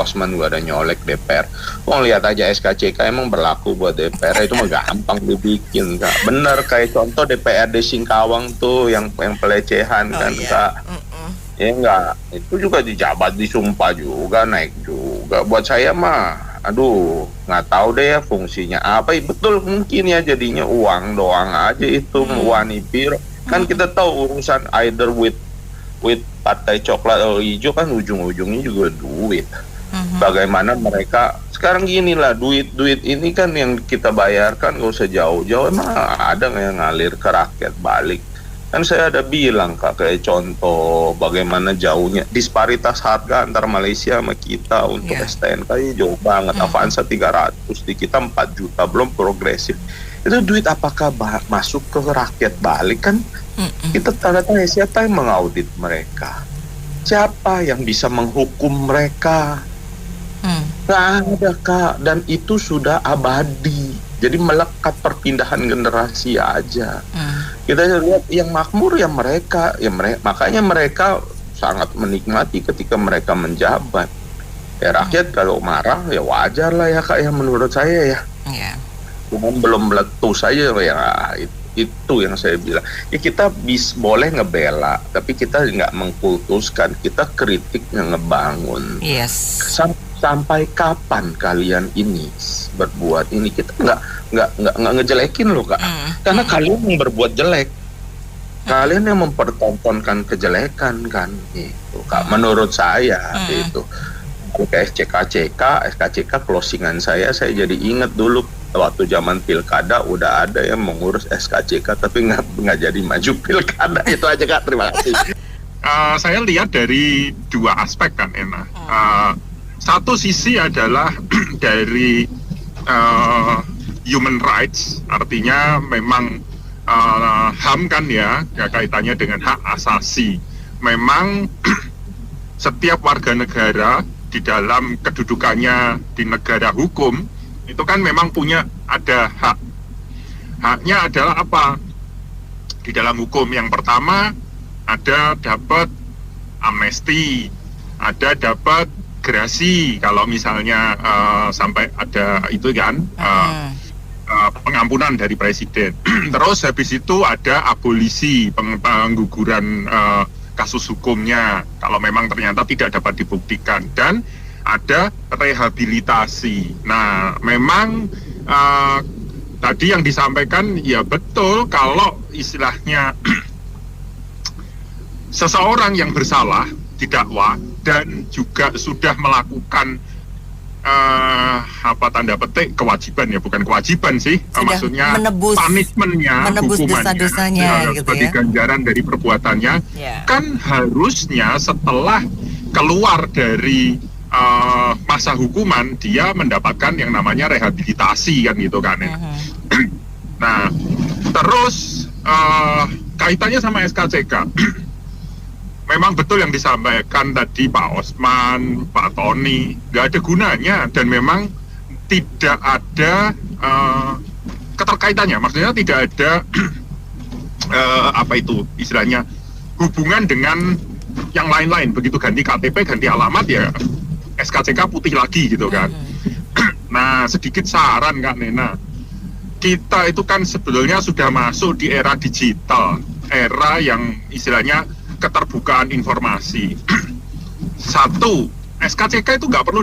Osman juga ada nyolek DPR. Lihat aja SKCK emang berlaku buat DPR, itu mah gampang dibikin Kak. Bener kayak contoh DPRD Singkawang tuh yang pelecehan kan Kak. Ya enggak, itu juga dijabat, disumpah juga, naik juga. Buat saya mah aduh, nggak tahu deh ya fungsinya apa. Betul mungkin ya jadinya uang doang aja itu, wani piro. Kan kita tahu urusan either with partai coklat atau hijau kan ujung-ujungnya juga duit. Bagaimana mereka sekarang gini lah, duit ini kan yang kita bayarkan nggak usah jauh-jauh, emang ada nggak yang ngalir ke rakyat balik? Kan saya ada bilang Kak, kayak contoh bagaimana jauhnya disparitas harga antara Malaysia sama kita untuk STNK jauh banget. Avanza 300, di kita 4 juta, belum progresif. Itu duit apakah masuk ke rakyat balik kan? Kita tanda-tanya siapa yang mengaudit mereka, siapa yang bisa menghukum mereka? Nggak ada Kak, dan itu sudah abadi, jadi melekat perpindahan generasi aja. Kita lihat yang makmur ya mereka, makanya mereka sangat menikmati ketika mereka menjabat. Ya rakyat kalau marah ya wajar lah ya Kak ya, menurut saya ya. Cuman belum meletus saja ya, itu yang saya bilang. Ya kita boleh ngebela, tapi kita nggak mengkultuskan, kita kritiknya ngebangun. Sampai kapan kalian ini berbuat ini? Kita nggak ngejelekin loh Kak, karena kalian yang berbuat jelek, kalian yang mempertontonkan kejelekan kan, itu Kak. Menurut saya itu. Ke SKCK closingan saya jadi ingat dulu waktu zaman pilkada udah ada yang mengurus SKCK tapi nggak jadi maju pilkada. Itu aja Kak, terima kasih. Saya lihat dari dua aspek kan Ena. Satu sisi adalah dari human rights, artinya memang HAM kan ya kaitannya dengan hak asasi. Memang setiap warga negara di dalam kedudukannya di negara hukum itu kan memang ada haknya adalah apa di dalam hukum. Yang pertama ada dapat amnesti, ada dapat gerasi kalau misalnya sampai ada itu kan pengampunan dari presiden. Terus habis itu ada abolisi, pengguguran kasus hukumnya kalau memang ternyata tidak dapat dibuktikan, dan ada rehabilitasi. Nah memang tadi yang disampaikan ya betul, kalau istilahnya seseorang yang bersalah didakwa dan juga sudah melakukan tanda petik kewajiban, ya bukan kewajiban sih, maksudnya punishment-nya, menebus dosa-dosanya gitu sebagai ganjaran dari perbuatannya, kan harusnya setelah keluar dari masa hukuman dia mendapatkan yang namanya rehabilitasi kan gitu kan ya. Nah terus kaitannya sama SKCK. Memang betul yang disampaikan tadi Pak Osman, Pak Tony, nggak ada gunanya, dan memang tidak ada keterkaitannya. Maksudnya tidak ada istilahnya hubungan dengan yang lain-lain. Begitu ganti KTP, ganti alamat ya SKCK putih lagi gitu kan. Nah sedikit saran Kak Nena, kita itu kan sebetulnya sudah masuk di era digital, era yang istilahnya keterbukaan informasi. Satu, SKCK itu nggak perlu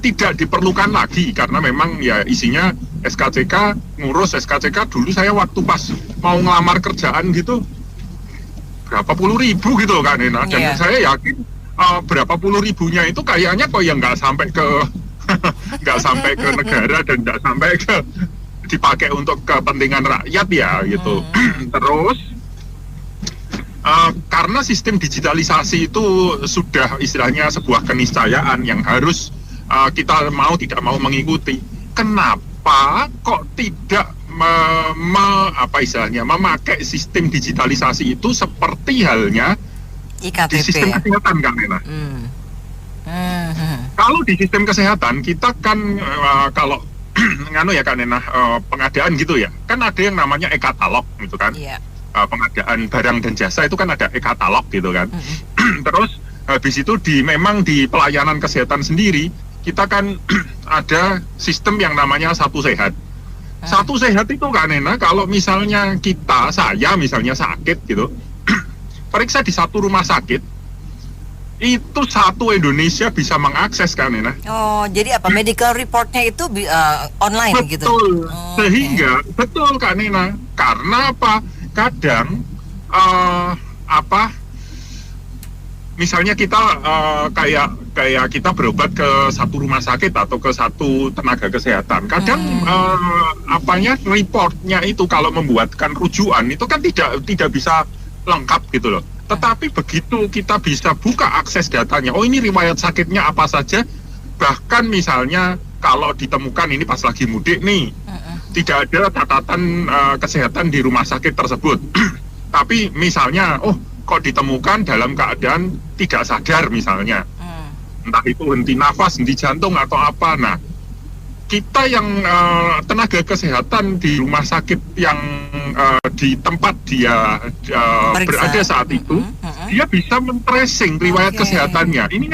tidak diperlukan lagi, karena memang ya isinya SKCK, ngurus SKCK dulu saya waktu pas mau ngelamar kerjaan gitu berapa puluh ribu gitu kan Nena. Dan saya yakin berapa puluh ribunya itu kayaknya kok yang nggak sampai ke nggak sampai ke negara dan nggak sampai ke dipakai untuk kepentingan rakyat ya gitu. Terus karena sistem digitalisasi itu sudah istilahnya sebuah keniscayaan yang harus kita mau tidak mau mengikuti. Kenapa kok tidak memakai sistem digitalisasi itu seperti halnya IKTP. Di sistem kesehatan kan, Nena? Kalau di sistem kesehatan kita kan kalau nganu ya kan, Nena, pengadaan gitu ya, kan ada yang namanya e-katalog gitu kan. Pengadaan barang dan jasa itu kan ada e-katalog gitu kan. Terus habis itu memang di pelayanan kesehatan sendiri kita kan ada sistem yang namanya Satu Sehat. Satu Sehat itu kan, Nena, kalau misalnya saya misalnya sakit gitu, periksa di satu rumah sakit, itu satu Indonesia bisa mengakses kan, Nena. Oh, jadi apa? Medical reportnya itu online betul, gitu? Betul, sehingga betul kan, Nena. Karena apa? Kadang misalnya kita kayak kita berobat ke satu rumah sakit atau ke satu tenaga kesehatan, kadang reportnya itu kalau membuatkan rujukan itu kan tidak bisa lengkap gitu loh. Tetapi begitu kita bisa buka akses datanya, oh ini riwayat sakitnya apa saja, bahkan misalnya kalau ditemukan ini pas lagi mudik nih, tidak ada catatan kesehatan di rumah sakit tersebut. Tapi misalnya, oh kok ditemukan dalam keadaan tidak sadar misalnya, entah itu henti nafas, henti jantung atau apa. Nah, kita yang tenaga kesehatan di rumah sakit yang di tempat dia berada saat itu, dia bisa men-tracing riwayat kesehatannya. Ini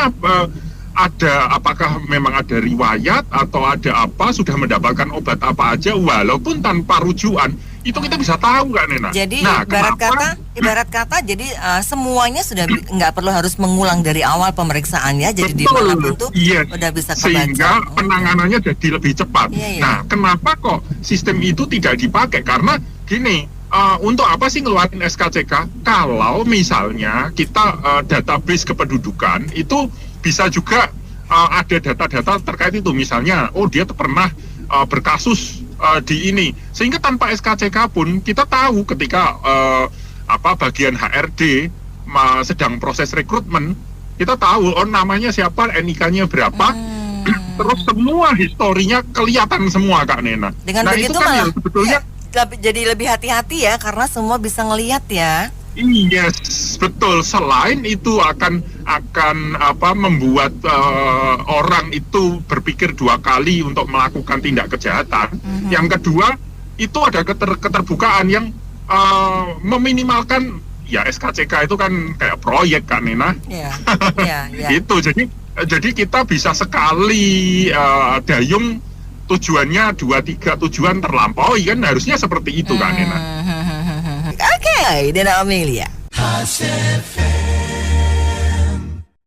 apakah memang ada riwayat atau ada apa, sudah mendapatkan obat apa aja, walaupun tanpa rujukan, itu kita bisa tahu nggak, Nena? Jadi ibarat kata jadi semuanya sudah nggak perlu harus mengulang dari awal pemeriksaan ya. Jadi dimanapun tuh udah bisa kebaca. Sehingga penanganannya jadi lebih cepat. Nah, kenapa kok sistem itu tidak dipakai? Karena gini, untuk apa sih ngeluarin SKCK? Kalau misalnya kita database kependudukan itu bisa juga ada data-data terkait itu, misalnya dia pernah berkasus di ini, sehingga tanpa SKCK pun kita tahu ketika bagian HRD sedang proses rekrutmen, kita tahu namanya siapa, NIK-nya berapa, terus semua historinya kelihatan semua, Kak Nena. Dengan begitu itu kan malah sebetulnya jadi lebih hati-hati ya, karena semua bisa ngelihat ya. Yes, betul. Selain itu akan membuat orang itu berpikir dua kali untuk melakukan tindak kejahatan. Yang kedua, itu ada keterbukaan yang meminimalkan ya SKCK itu kan kayak proyek kan, Nena. Itu jadi kita bisa sekali dayung tujuannya 2-3 tujuan terlampaui, kan harusnya seperti itu kan, Nena. Oke, Nena Amelia.